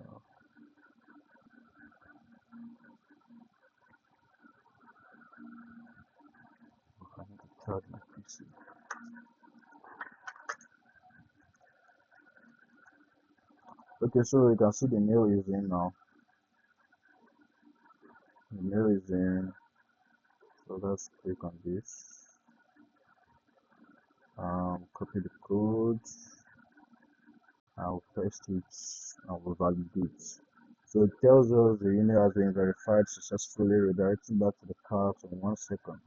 Uh, I need to charge my PC. Okay, so you can see the mail is in now. The mail is in. So let's click on this. Copy the code. I'll paste it. I will validate. So it tells us the email has been verified successfully, redirecting back to the cart in 1 second.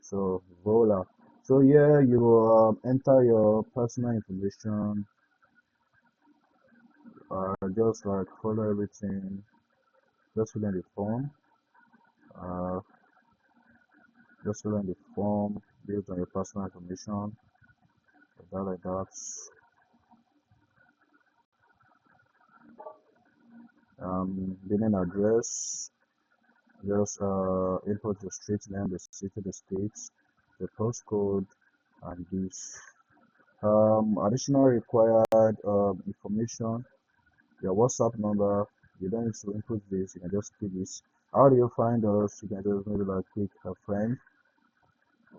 So voila. So yeah, you enter your personal information, just like follow everything, just fill in the form, uh, just fill in the form based on your personal information, like that. The name address, just input the street name, the city, the state, the postcode, and this. Additional required information, your WhatsApp number. You don't need to input this, you can just keep this. How do you find us? You can just maybe like click a friend.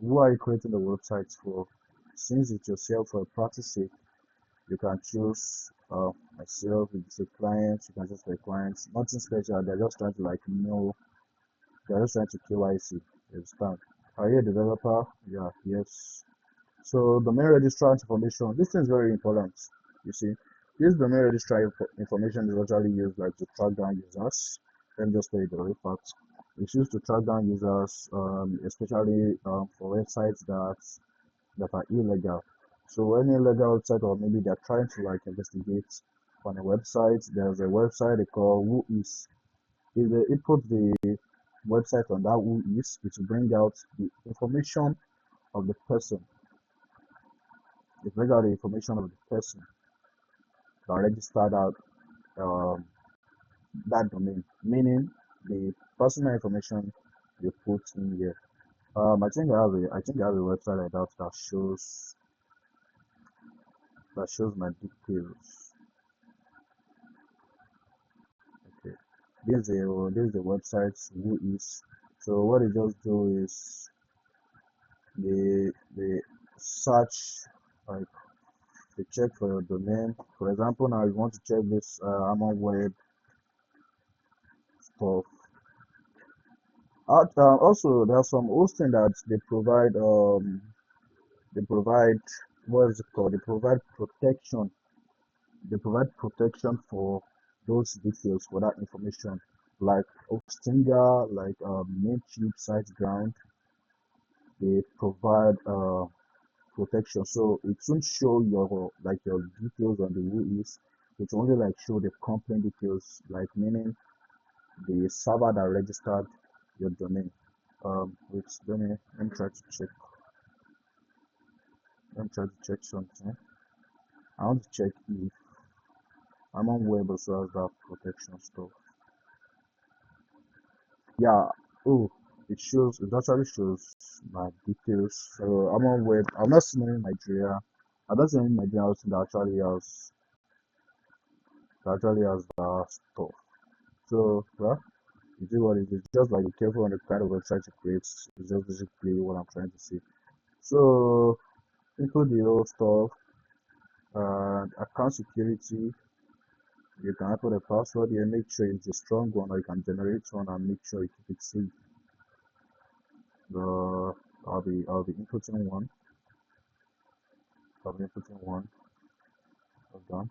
Who are you creating the website for? Since it's yourself for practice sake, you can choose myself. If it's a client, you can just say clients. Nothing special. They're just trying to like know. They're just trying to KYC. You understand? Are you a developer? Yeah. Yes. So domain registrar information. This thing is very important. You see, this domain registrar information is actually used like to track down users. Let me just tell you the real facts. It's used to track down users, especially for websites that are illegal. So any illegal website, or maybe they're trying to like investigate on a website. There's a website they call Who Is. If they input the website on that Who Is, it will bring out the information of the person. It bring out the information of the person that registered out um, that domain, meaning the personal information you put in here. I think I have a website like that that shows my details. Okay, this is the website Who Is. So what they just do is they search, like they check for your domain. For example, now you want to check this HarmonWeb stuff. Also, there are some hosting that they provide. They provide what is it called? They provide protection. They provide protection for those details, for that information, like Hostinger, like Namecheap, SiteGround. They provide protection, so it won't show your details on the who is. It will only like show the company details, like meaning the server that registered your domain. Wait, let me try to check. Let me try to check something. I want to check if HarmonWeb also has that protection stuff. Yeah. Oh, it shows. It actually shows my details. So HarmonWeb. I'm not seeing any Nigeria. I don't see any Nigerian hosting that actually has that stuff. So, well, you see what it is. Just like be careful on the kind of website you create. It's just basically what I'm trying to say. So, include the whole stuff and account security. You can put a password here, make sure it's a strong one, or you can generate one and make sure you keep it safe. The I'll be inputting one. I'll be inputting one. Hold on.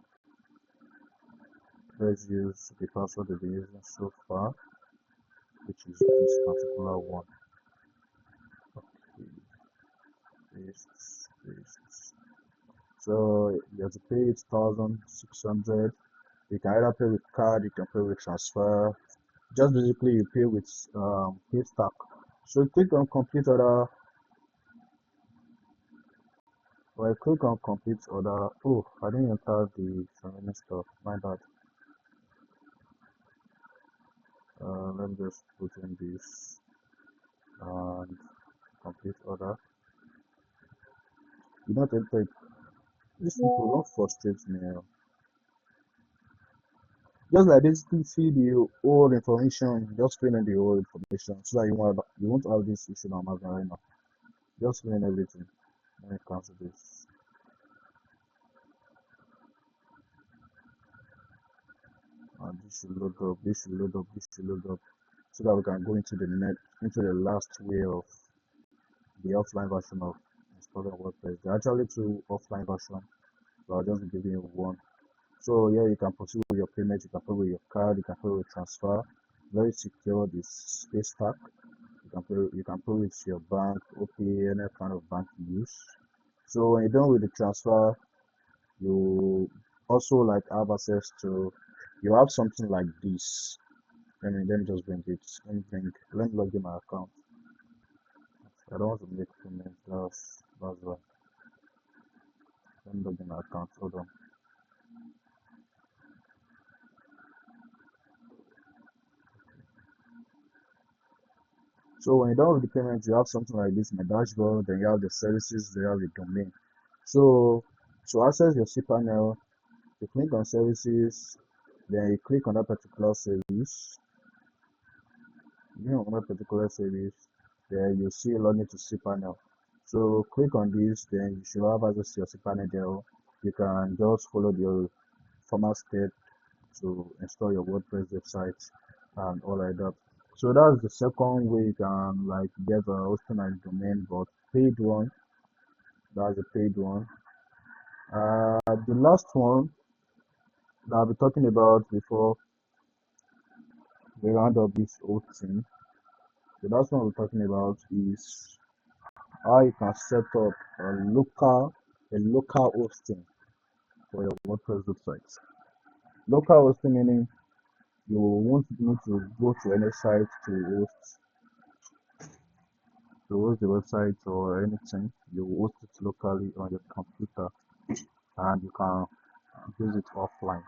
Let's use the password we've been using so far, which is this particular one. Okay, paste. So you have to pay 1,600. You can either pay with card, you can pay with transfer. Just basically you pay with Paystack. So click on complete order. Well, click on complete order. Oh, I didn't enter the remaining stuff. My bad. Let me just put in this and complete order. You don't enter it. These people don't frustrate me. Just like basically see the old information, just fill in the old information so that you won't have this issue on Amazon right now. Just fill in everything. Let me cancel this. And this should load up, this should load up, this should load up. So that we can go into the last way of the offline version of installing WordPress. There are actually two offline versions, so I'll just be giving you one. So yeah, you can proceed with your payment, you can pay with your card, you can pay with transfer. Very secure, this space stack. You can pay with your bank, OPay, any kind of bank you use. So when you're done with the transfer, you also like have access to you have something like this. Let me just bring it. Let me log in my account. I don't want to make payment. That's why. Let me log in my account. Hold on. So when you're done with the payment, you have something like this in the dashboard, then you have the services, then you have the domain. So to access your cPanel, you click on services, then you click on that particular service. On that particular service, then you see login to cPanel. So click on this, then you should have access to your cPanel there. You can just follow the format step to install your WordPress website and all like that. So that's the second way you can like get a hosting and domain, but paid one. That's the paid one. The last one that I'll be talking about before we round up this whole thing. The last one we're talking about is how you can set up a local hosting for your WordPress website. Local hosting meaning you won't need to go to any site to host the website or anything. You host it locally on your computer and you can use it offline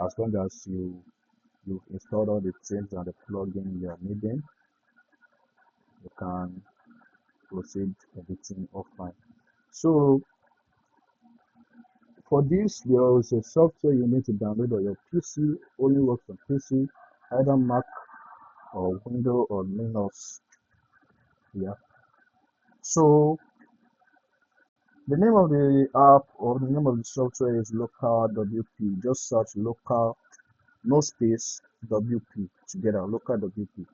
as long as you've installed all the things and the plugin you're needing. You can proceed editing offline. So for this, there is a software you need to download on your PC. Only works on PC, either Mac or Windows or Linux. Yeah. So the name of the app or the name of the software is LocalWP. Just search local, no space, WP together, LocalWP.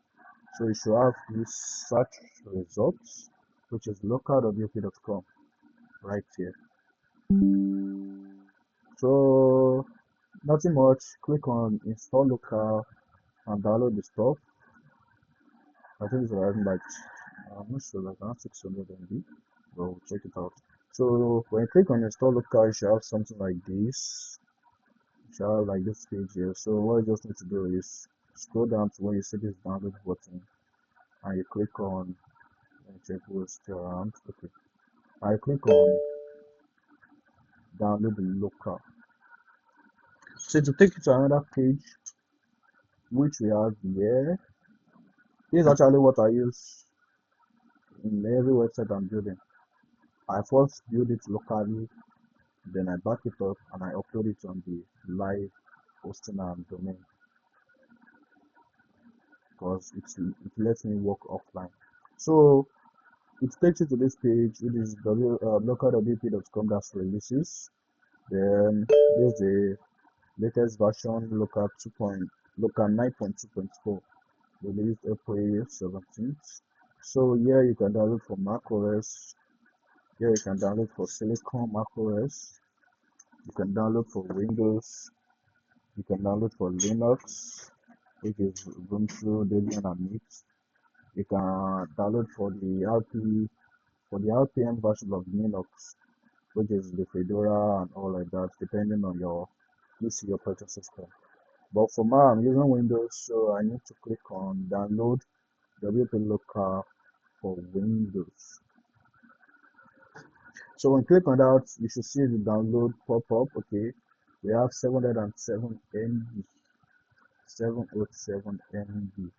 So you should have this search results, which is localwp.com right here. So nothing much. Click on install local and download the stuff. I think it's around like I'm not sure, like around 600 MB. But we'll check it out. So when you click on install local, you should have something like this. You should have like this page here. So what you just need to do is scroll down to where you see this download button, and you click on. Let me check what's still around. Okay. I click on download the local. So to take you to another page, which we have here. This is actually what I use in every website I'm building. I first build it locally, then I back it up and I upload it on the live hosting and domain because it lets me work offline. So it takes you to this page. It is localwp.com/releases. Then there's the latest version local 9.2.4 released April 17th. So here you can download for macOS. Here you can download for Silicon macOS. You can download for Windows. You can download for Linux, which is Ubuntu, Debian, and Mint. You can download for the RPM version of Linux, which is the Fedora and all like that, depending on your PC operating system. But for now, I'm using Windows, so I need to click on download WP Local for Windows. So when you click on that, you should see the download pop up. Okay, we have 707 MB, 707 MB.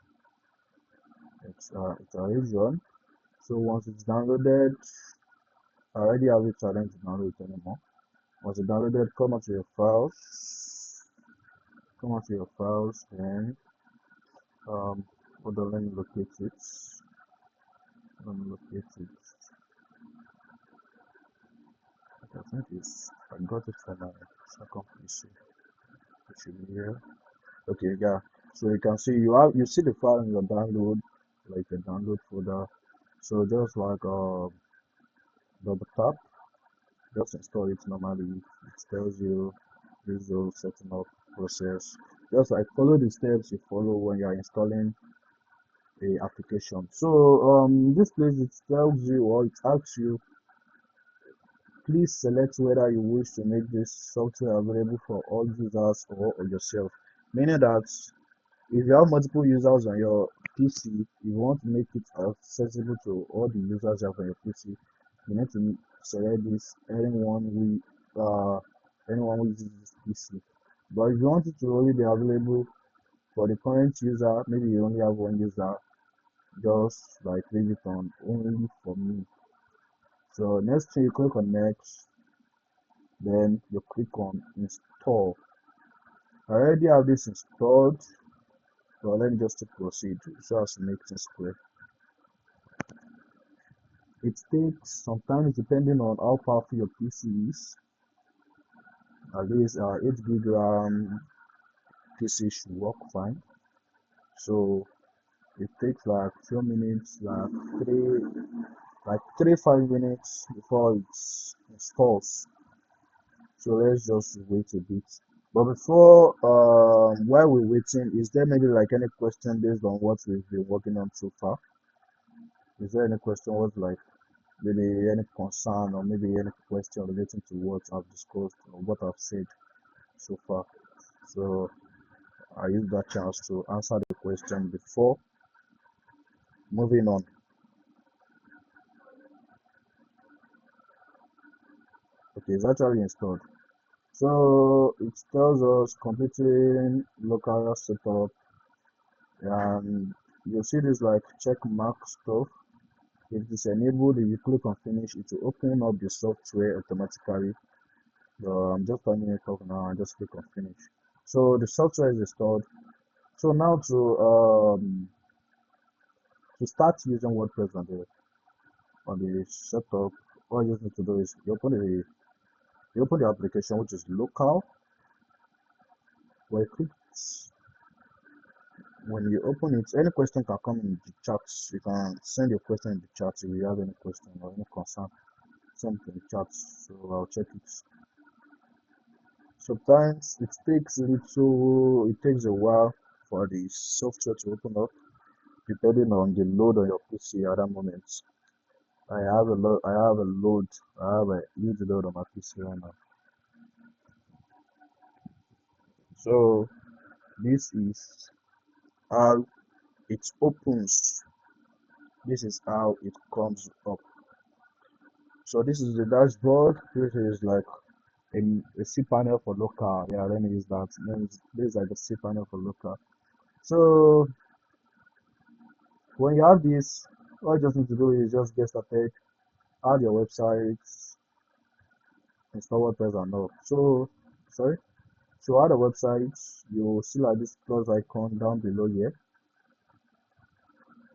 It's a huge one. So once it's downloaded, I already have it, so I don't need to download it anymore. Once it's downloaded, come onto your files, then hold on, let me locate it. Let me locate it. I think I got it from my second PC. It should be here. Okay, yeah. So you can see you see the file in your download, like the download folder. So just like double tap, just install it normally. It tells you this whole setting up process. Just like follow the steps you follow when you are installing a application. So this place it tells you or it asks you, please select whether you wish to make this software available for all users or yourself. Meaning that if you have multiple users on your PC, you want to make it accessible to all the users you have on your PC, you need to select this anyone who uses this PC. But if you want it to only be available for the current user, maybe you only have one user, just like leave it on only for me. So next thing you click on next, then you click on install. I already have this installed, so let me just proceed so as to make things clear. It takes sometimes depending on how powerful your PC is. At least 8 gig RAM PC should work fine. So it takes like few minutes, like 3-5 minutes before it installs. So let's just wait a bit. But before, while we're waiting, is there maybe like any question based on what we've been working on so far? Is there any question what like maybe any concern or maybe any question relating to what I've discussed or what I've said so far? So I use that chance to answer the question before moving on. Okay, it's actually installed. So it tells us completing local setup, and you see this like check mark stuff. If it is enabled, if you click on finish, it will open up the software automatically. So I'm just turning it off now and just click on finish. So the software is installed. So now to start using WordPress on the setup, all you just need to do is you open the application which is local. When you open it, any question can come in the chat. You can send your question in the chat if you have any question or any concern. Send it in the chat, so I'll check it. Sometimes it takes a while for the software to open up, depending on the load on your PC at that moment. I have a huge load on my PC right now. So this is how it opens. This is how it comes up. So this is the dashboard. This is like a cPanel for local. Yeah, let me use that. This is like the cPanel for local. So when you have this, all you just need to do is just get started, add your website, install WordPress and all. So, sorry. So add a website, you see like this plus icon down below here.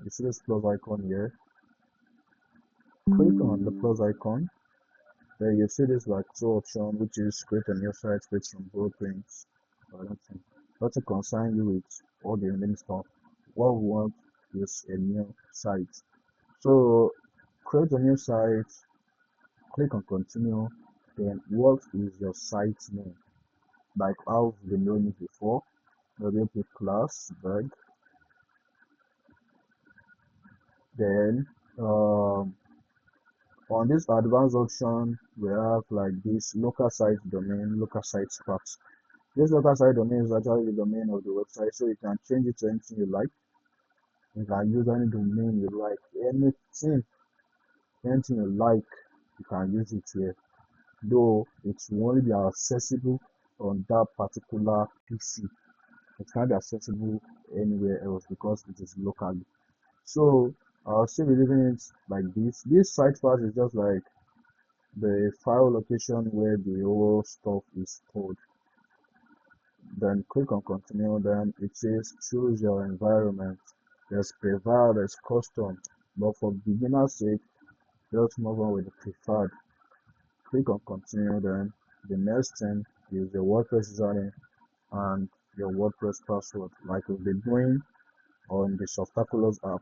You see this plus icon here. Click on the plus icon. Then you see this like two option, which is create a new site with some blueprints. Nothing concern you with all the remaining stuff. What we want is a new site. So create a new site, click on continue. Then what is your site name? Like how we've been doing it before. WP class bag. Then on this advanced option, we have like this local site domain, local site path. This local site domain is actually the domain of the website, so you can change it to anything you like. You can use any domain you like, anything you like, you can use it here. Though it will only be accessible on that particular PC. It can't be accessible anywhere else because it is locally. So I'll still be leaving it like this. This site path is just like the file location where the whole stuff is stored. Then click on continue. Then it says choose your environment. There's preferred, there's custom, but for beginner's sake, just move on with the preferred. Click on continue. Then the next thing is the WordPress username and your WordPress password, like we'll be doing on the Softaculous app.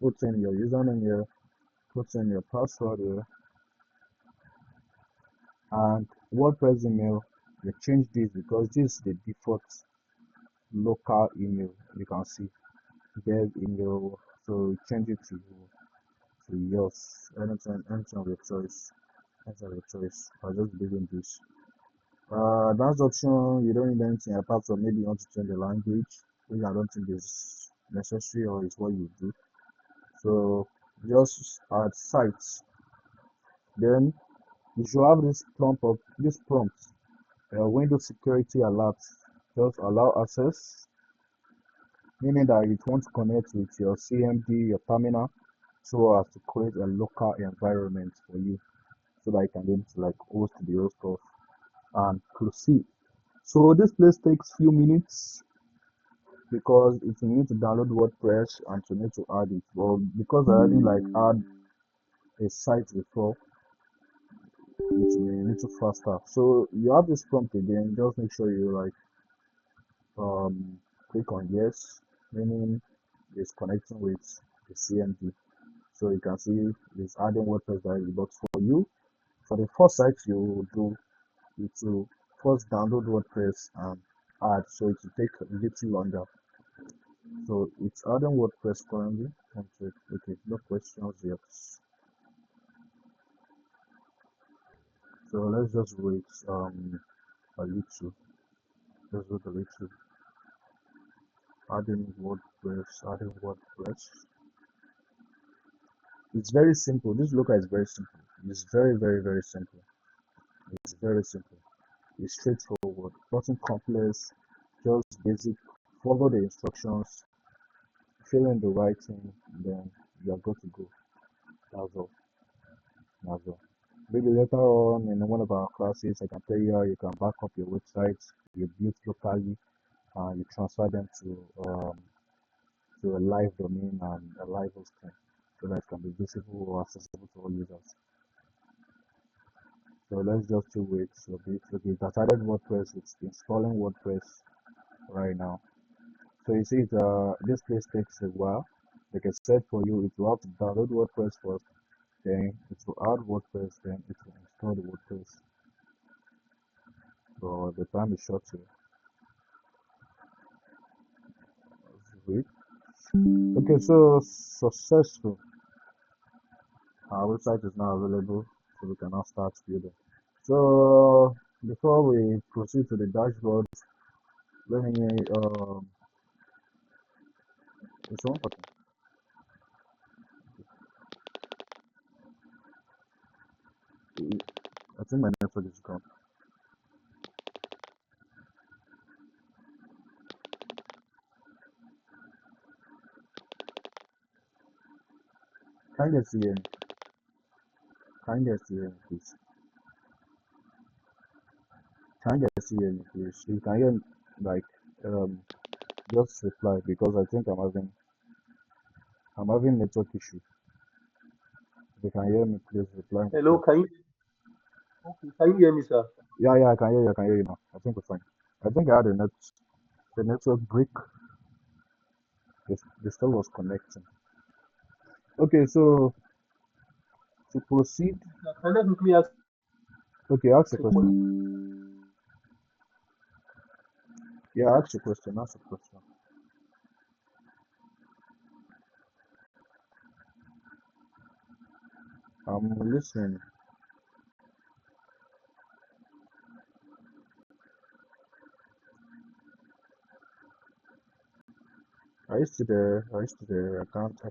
Put in your username here, put in your password here, and WordPress email. You change this because this is the default local email. You can see dev email, so change it to yours. Anything of your choice. Anything of your choice. I'll just leave in this. Advanced option, you don't need anything apart from maybe you want to change the language, which I don't think is necessary or is what you do. So just add sites. Then you should have this prompt. Windows security alert. Just allow access, meaning that it wants to connect with your CMD, your terminal, so as to create a local environment for you, so that you can be able to like host the whole stuff and proceed. So this place takes few minutes because it will need to download WordPress and to need to add it. Well, because I already like add a site before, it will be a little faster. So you have this prompt again. Just make sure you like click on yes, meaning it's connecting with the CMD. So you can see it's adding WordPress directly. But for you, for the first site you do, it will first download WordPress and add. So it will take a little longer. So it's adding WordPress currently. Okay, no questions yet. So let's just wait a little. Let's wait a little. Adding WordPress. It's very simple. This local is very simple. It's very simple. It's very simple. It's straightforward. Nothing complex. Just basic. Follow the instructions. Fill in the right thing. Then you are good to go. That's all. That's all. Maybe later on in one of our classes, I can tell you how you can back up your websites you built locally and you transfer them to a live domain and a live hosting so that it can be visible or accessible to all users. So let's just wait a bit. Okay, it has added WordPress. It's installing WordPress right now. So you see, this place takes a while. Like I said, for you, it will have to download WordPress first, then it will add WordPress, then it will install the WordPress. So the time is short here. Let's wait. Okay, so successful. Our website is now available, so we can now start building. So before we proceed to the dashboard, let me it's one button. I think my network is gone. Can you guys see me? Can you guys see me, please? Can you guys hear me, please? You can hear me, like um just reply because I think I'm having network issue. If you can hear me, please reply in the Hello, chat. can you okay, can you hear me, sir? Yeah, yeah, I can hear you. I can hear you now. I think we're fine. I think I had the network break. The still was connecting. Okay, so to proceed, Can I quickly ask okay, ask a a question? question. Yeah, ask a question. Ask a question. I'm listening. Are you still there? Are you still there? I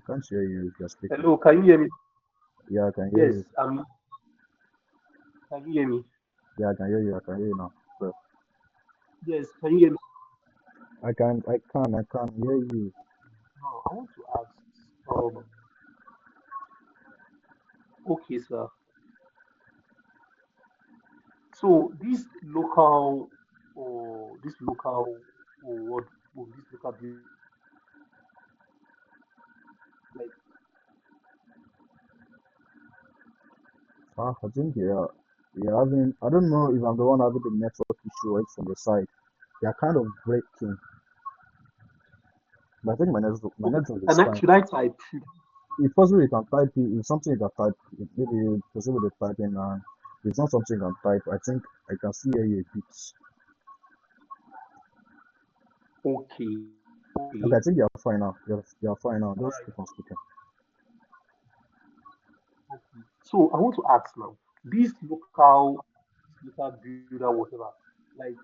can't hear you if you're speaking. Hello, can you hear me? Yeah, I can hear Yes, you. can you hear me? Yeah, I can hear you. I can hear you now. So Yes, can you hear me? I can hear you. Now, I want to ask, um, okay, sir. So this local, or what, this local build, like, I think you're having, I don't know if I'm the one having the network issue or it's from the side. You're kind of breaking, but I think my okay, network is fine. should I type? If possible, you can type it. If something you can type, maybe possible to type in. If it's not something you can type, I think I can see hear you a bit. Okay, Okay, okay, I think you're fine now. You're fine now. all Just right, keep on speaking. okay. So I want to ask now, this local builder, whatever, like,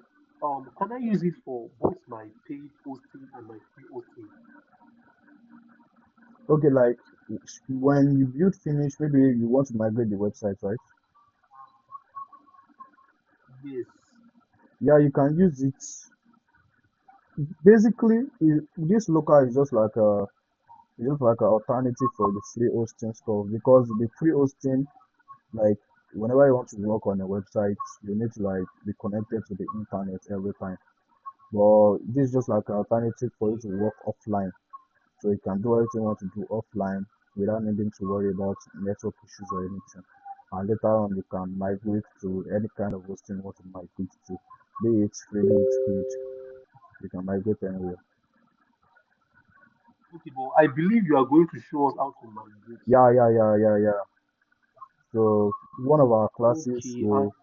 can I use it for both my paid hosting and my free hosting? Okay, like when you build finish, maybe you want to migrate the website, right? Yes. Yeah, you can use it. Basically, this local is just like an alternative for the free hosting stuff because the free hosting, like whenever you want to work on a website, you need to like be connected to the internet every time. But this is just like an alternative for you to work offline. So you can do everything you want to do offline without needing to worry about network issues or anything. And later on, you can migrate to any kind of hosting you want to migrate to. Be it free, be it paid. You can migrate anywhere. Okay, but I believe you are going to show us how to migrate. Yeah, yeah, yeah, yeah, yeah. So one of our classes Okay, will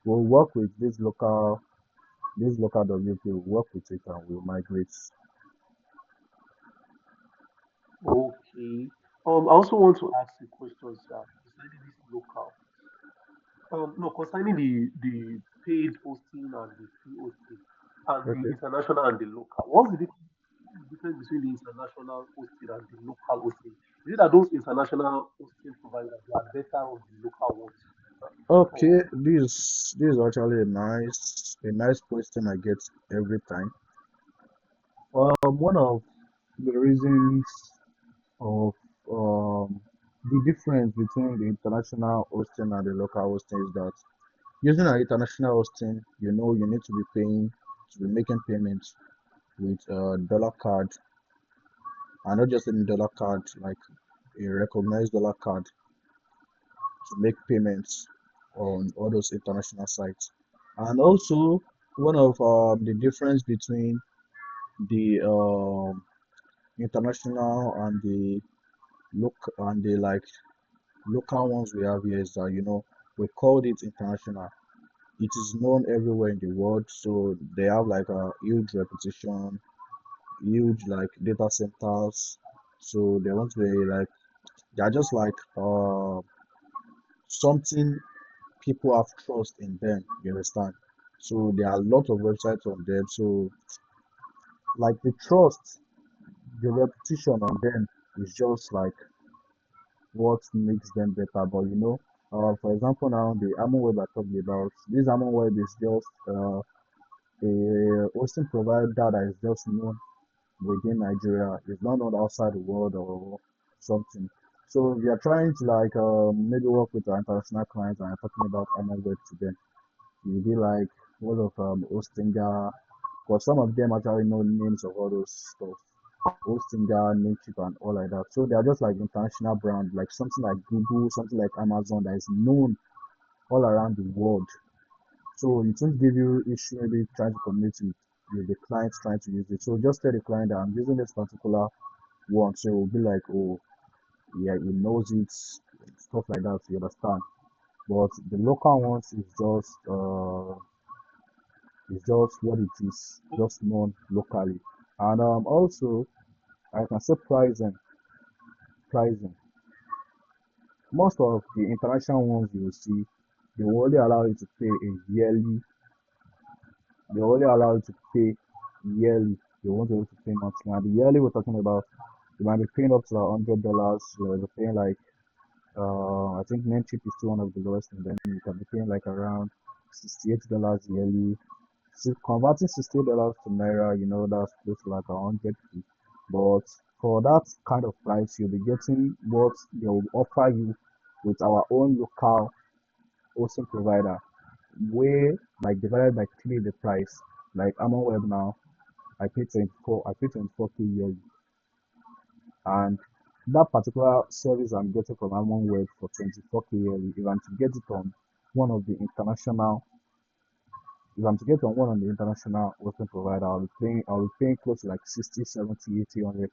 work with this local WP, will work with it and will migrate. okay. I also want to ask a question, sir, concerning this local. No, concerning the paid hosting and the free hosting, and the Okay. international and the local. What's the difference between the international hosting and the local hosting? Is it that those international hosting providers they are better on the local ones? Okay, Or this is actually a nice question I get every time. One of the reasons of the difference between the international hosting and the local hosting is that using an international hosting, you need to be making payments with a dollar card, and not just any dollar card, like a recognized dollar card to make payments on all those international sites. And also, one of the difference between the international and the local ones we have here is that we called it international. It is known everywhere in the world, so they have like a huge reputation, huge like data centers. So they want to be like they're just like something people have trust in them. You understand? So there are a lot of websites on them. So like the trust, the reputation on them is just like what makes them better. But for example, now the HarmonWeb I talked about, this HarmonWeb is just a hosting provider that is just known within Nigeria. It's not known outside the world or something. So if you're trying to like maybe work with our international clients and you're talking about HarmonWeb to them, you'll be like, all of Ostinger, because some of them actually know names of all those stuff. Ostinger, Namecheap, and all like that. So they are just like international brand, like something like Google, something like Amazon that is known all around the world. So it won't give you issue maybe trying to communicate with the clients trying to use it. So just tell the client that I'm using this particular one. So it will be like, oh, yeah, he knows it, stuff like that. You understand? But the local ones is just what it is, just known locally. And also I can say pricing. Most of the international ones you will see, they will only allow you to pay a yearly. They will only allow you to pay yearly. They won't be able to pay monthly. And the yearly we're talking about, you might be paying up to $100. You might be paying like I think Namecheap is still one of the lowest, and then you can be paying like around $68 yearly. So converting $68 to naira, that's close to like 100. But for that kind of price, you'll be getting what they will offer you with our own local hosting provider, where like divided by three the price. Like HarmonWeb now, I pay 24K yearly, and that particular service I'm getting from HarmonWeb for 24K yearly, if I'm to get it on one of the international, if I'm to get on one of the international hosting provider, I'll be paying close to like 60, 70, 80, 100K.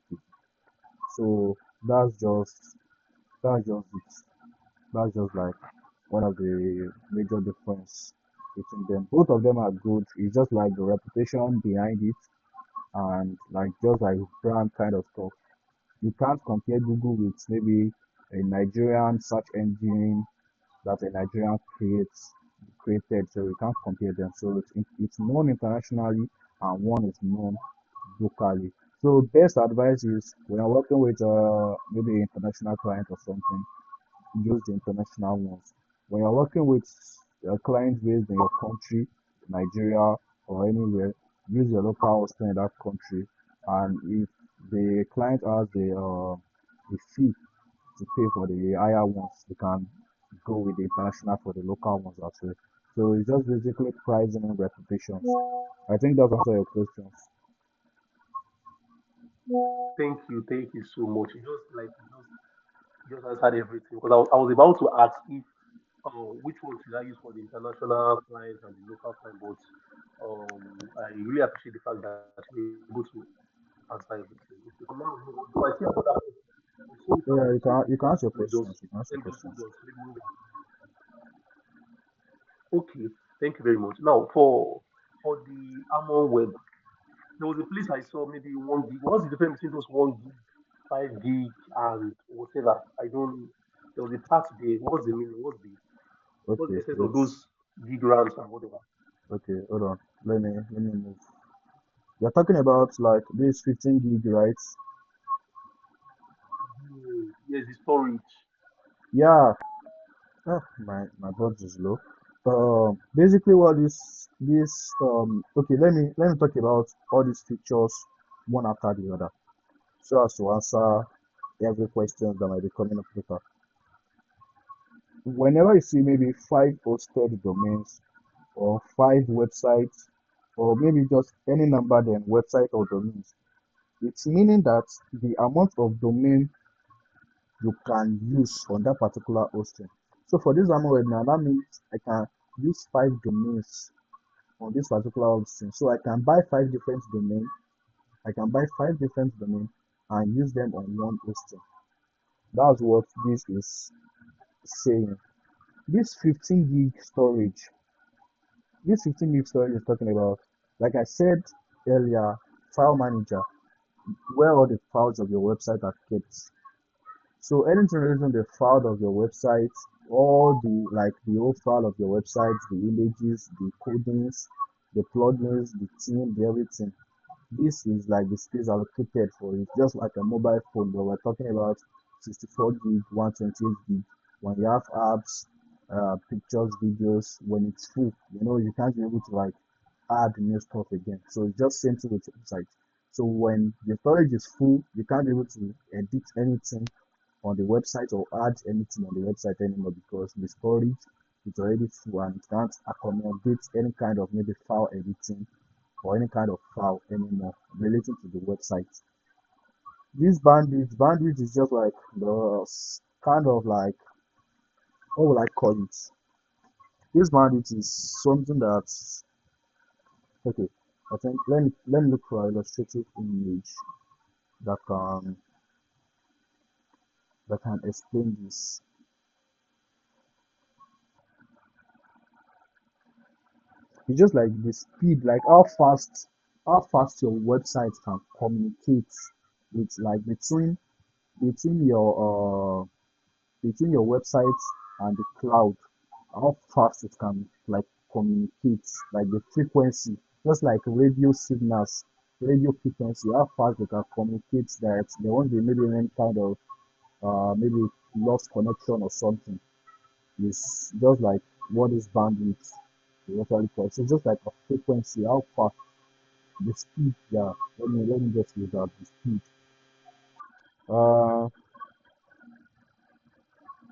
So that's just that's just it. That's just like one of the major difference between them. Both of them are good. It's just like the reputation behind it and like just like brand kind of stuff. You can't compare Google with maybe a Nigerian search engine that a Nigerian created, so we can't compare them. So it's known internationally and one is known locally. So best advice is when you're working with maybe an international client or something, use the international ones. When you're working with a client based in your country, Nigeria or anywhere, use your local hosting in that country. And if the client has the fee to pay for the higher ones, you can go with the international for the local ones as well. So it's just basically pricing and reputations. I think that's answer your questions. Thank you so much. You just answered everything because I was about to ask if which one should I use for the international clients and the local client, but I really appreciate the fact that you're able to answer everything. Okay, so now we move on. So I see another question. I saw it and Yeah, I you saw can it. you can ask your Let me just questions. You can ask your hold questions. on. So let me move on. Okay, thank you very much. Now for the Amon web, there was a place I saw maybe 1 gig. What's the difference between those 1 gig, 5 gig, and whatever? I don't. There was a part there. What's the meaning? What's the Okay, essence of wait. those gig rams and whatever? Okay, hold on. Let me move. You're talking about like this 15 gig, right? Yes, the storage. Yeah. My budget is low. Basically, what this okay. Let me talk about all these features one after the other, so as to answer every question that might be coming up later. Whenever you see maybe five hosted domains or five websites or maybe just any number then website or domains, it's meaning that the amount of domain you can use on that particular hosting. So for this Amazon web now, that means I can use five domains on this particular hosting. So I can buy five different domains. I can buy five different domains and use them on one hosting. That's what this is saying. This 15 gig storage, this 15 gig storage is talking about, like I said earlier, file manager, where all the files of your website are kept. So anything related to the file of your website, all the like the whole file of your website, the images, the codings, the plugins, the theme, the everything. This is like the space allocated for it, just like a mobile phone, but we're talking about 64 gig, 128 gig. When you have apps, pictures, videos, when it's full, you can't be able to like add new stuff again. So it's just same thing with your website. So when the storage is full, you can't be able to edit anything on the website or add anything on the website anymore because the storage It's already full and it can't accommodate any kind of maybe file editing or any kind of file anymore relating to the website. This bandwidth is just like the kind of like, what will I call it? This bandwidth is something that, okay, I think let me look for an illustrative image that can explain this. It's just like the speed, like how fast your website can communicate with like between your website and the cloud. How fast it can like communicate, like the frequency, just like radio signals, radio frequency, how fast they can communicate that there won't be maybe any kind of maybe lost connection or something. It's just like what is bandwidth is actually called. So just like a frequency, how fast the speed, yeah. Let me just use that the speed. Uh,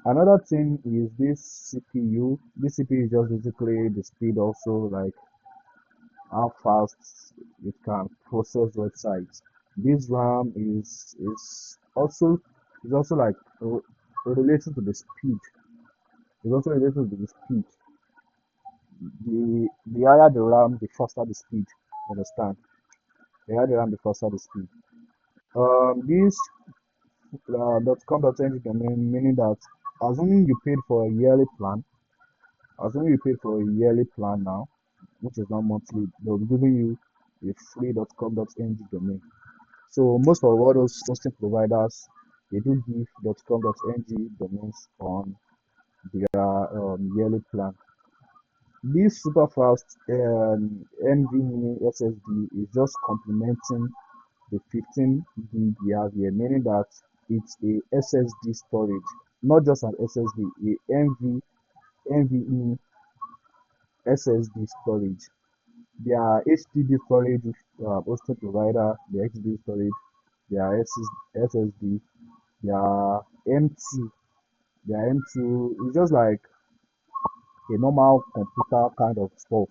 Another thing is this CPU. This CPU is just basically the speed also, like how fast it can process websites. This RAM is also like related to the speed. It's also related to the speed. The higher the RAM, the faster the speed. Understand? The higher the RAM, the faster the speed. This .com.ng domain, meaning that assuming you paid for a yearly plan, assuming you paid for a yearly plan now, which is not monthly, they'll be giving you a free .com.ng domain. So most of all those hosting providers, they do give .com.ng domains on their yearly plan. This super fast NVMe SSD is just complementing the 15 gig we have here, meaning that it's a SSD storage, not just an SSD, a NVMe SSD storage. Their HDD storage hosting provider, the HDD storage, their SSD, their M2, their M2 is just like a normal computer kind of stuff.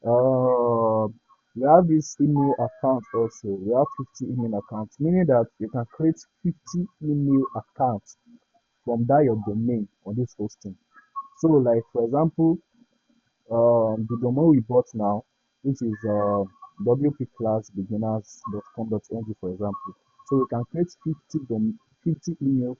Uh, we have this email account also. We have 50 email accounts, meaning that you can create 50 email accounts from that your domain on this hosting. So, like for example, the domain we bought now, which is wpclassbeginners.com.ng, for example. So we can create 50 email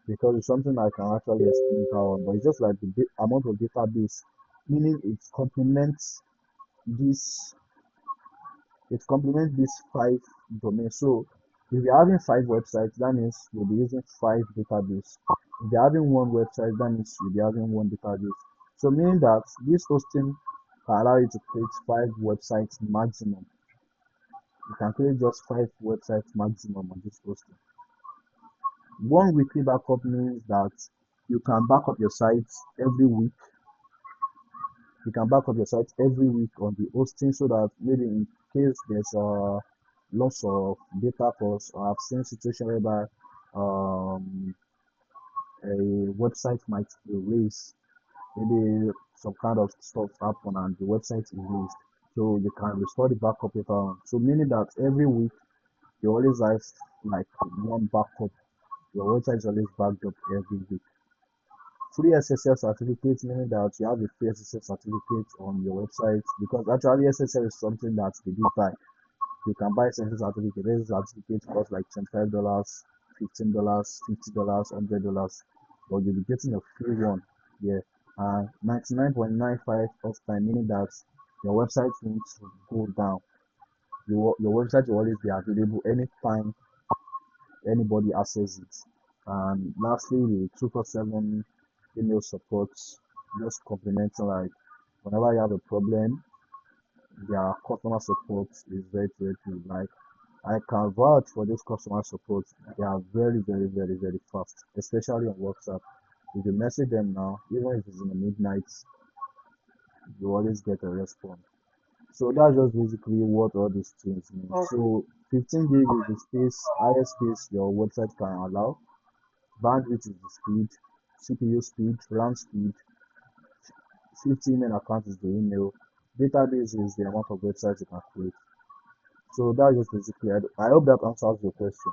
because it's something I can actually explain how on, but it's just like the amount of database, meaning this it complements these five domains. So if you're having five websites, that means you'll be using five database. If you're having one website, that means you'll be having one database. So meaning that this hosting can allow you to create five websites maximum. You can create just five websites maximum on this hosting. One weekly backup means that you can back up your sites every week. You can back up your site every week on the hosting so that maybe in case there's loss of data costs, or I've seen situation whereby a website might erase, maybe some kind of stuff happen and the website is erased. So you can restore the backup later on. So meaning that every week you always have like one backup. Your website is always backed up every week. Free SSL certificate, meaning that you have a free SSL certificate on your website, because actually SSL is something that they do buy. You can buy SSL certificate. SSL certificate costs like $25, $15, $50, $100, but you'll be getting a free one. Yeah, and 99.95 uptime, meaning that your website won't go down. Your website will always be available anytime anybody access it. And lastly, the 247 email support, just complementing like whenever you have a problem, their customer support is very, very good. Like I can vouch for this customer support. They are very, very, very, very fast, especially on WhatsApp. If you message them now, even if it's in the midnight, you always get a response. So that's just basically what all these things mean. All right. So 15 gig is the space, highest space your website can allow. Bandwidth is the speed, CPU speed, RAM speed, 50 email account is the email, database is the amount of websites you can create. So that's just basically, I hope that answers your question.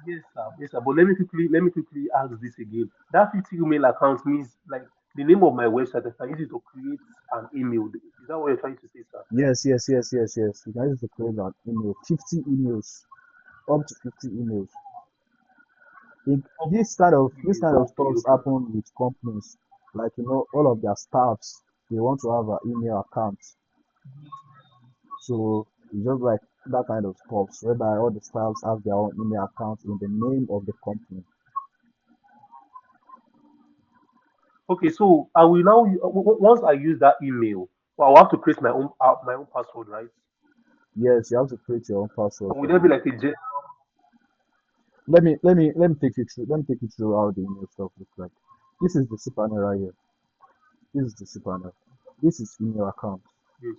Yes, sir. Yes, sir. But let me quickly ask this again. That 50 email account means like the name of my website. I can use it to create an email. Is that what you're trying to say, sir? Yes, yes, yes, yes, yes. You can use to create that email, 50 emails, up to 50 emails. Up to This kind of 50 this emails. kind of Okay, stuff okay. happen with companies, like all of their staffs, they want to have an email account. So it's just like that kind of stuff, whereby all the staffs have their own email account in the name of the company. Okay, so I will now once I use that email, well, I'll have to create my own password, right? Yes, you have to create your own password And will for there be you. like a Let me take you through. Let me take you through how the email stuff looks like. This is the cPanel right here. This is the cPanel. This is email account. yes,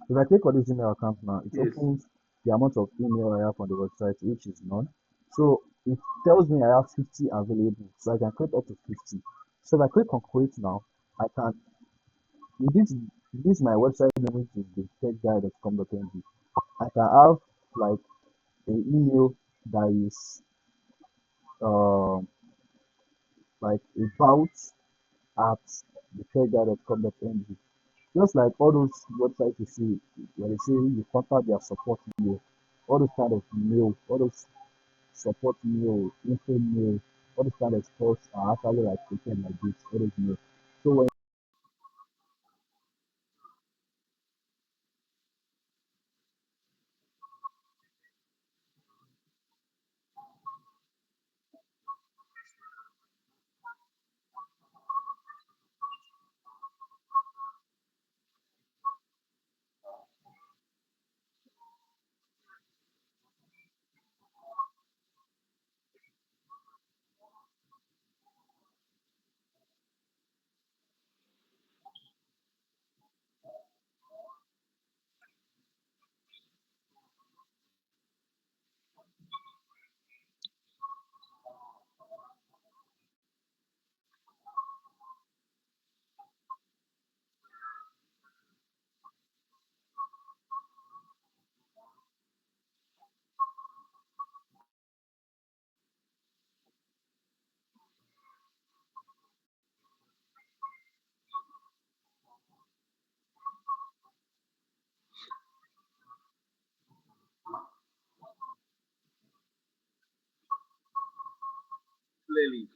If I click on this email account now, it yes. opens the amount of email I have on the website, which is none. So it tells me I have 50 available, so I can create up to 50. So if I click on create now, I can, with this my website name, which is the techguide.com.ng. I can have like an email that is um like about at the techguide.com.ng. Just like all those websites you see where they say you contact their support mail, all those kind of mail, all those support mail, info mail, all those kind of stuff are actually like created like this, all those mail. So when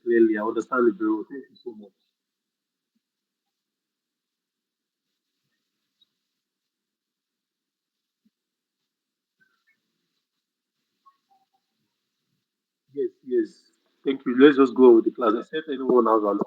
Clearly, I understand it, bro. Thank you so much. Yes, yes. Thank you. Let's just go on with the class. Except anyone has an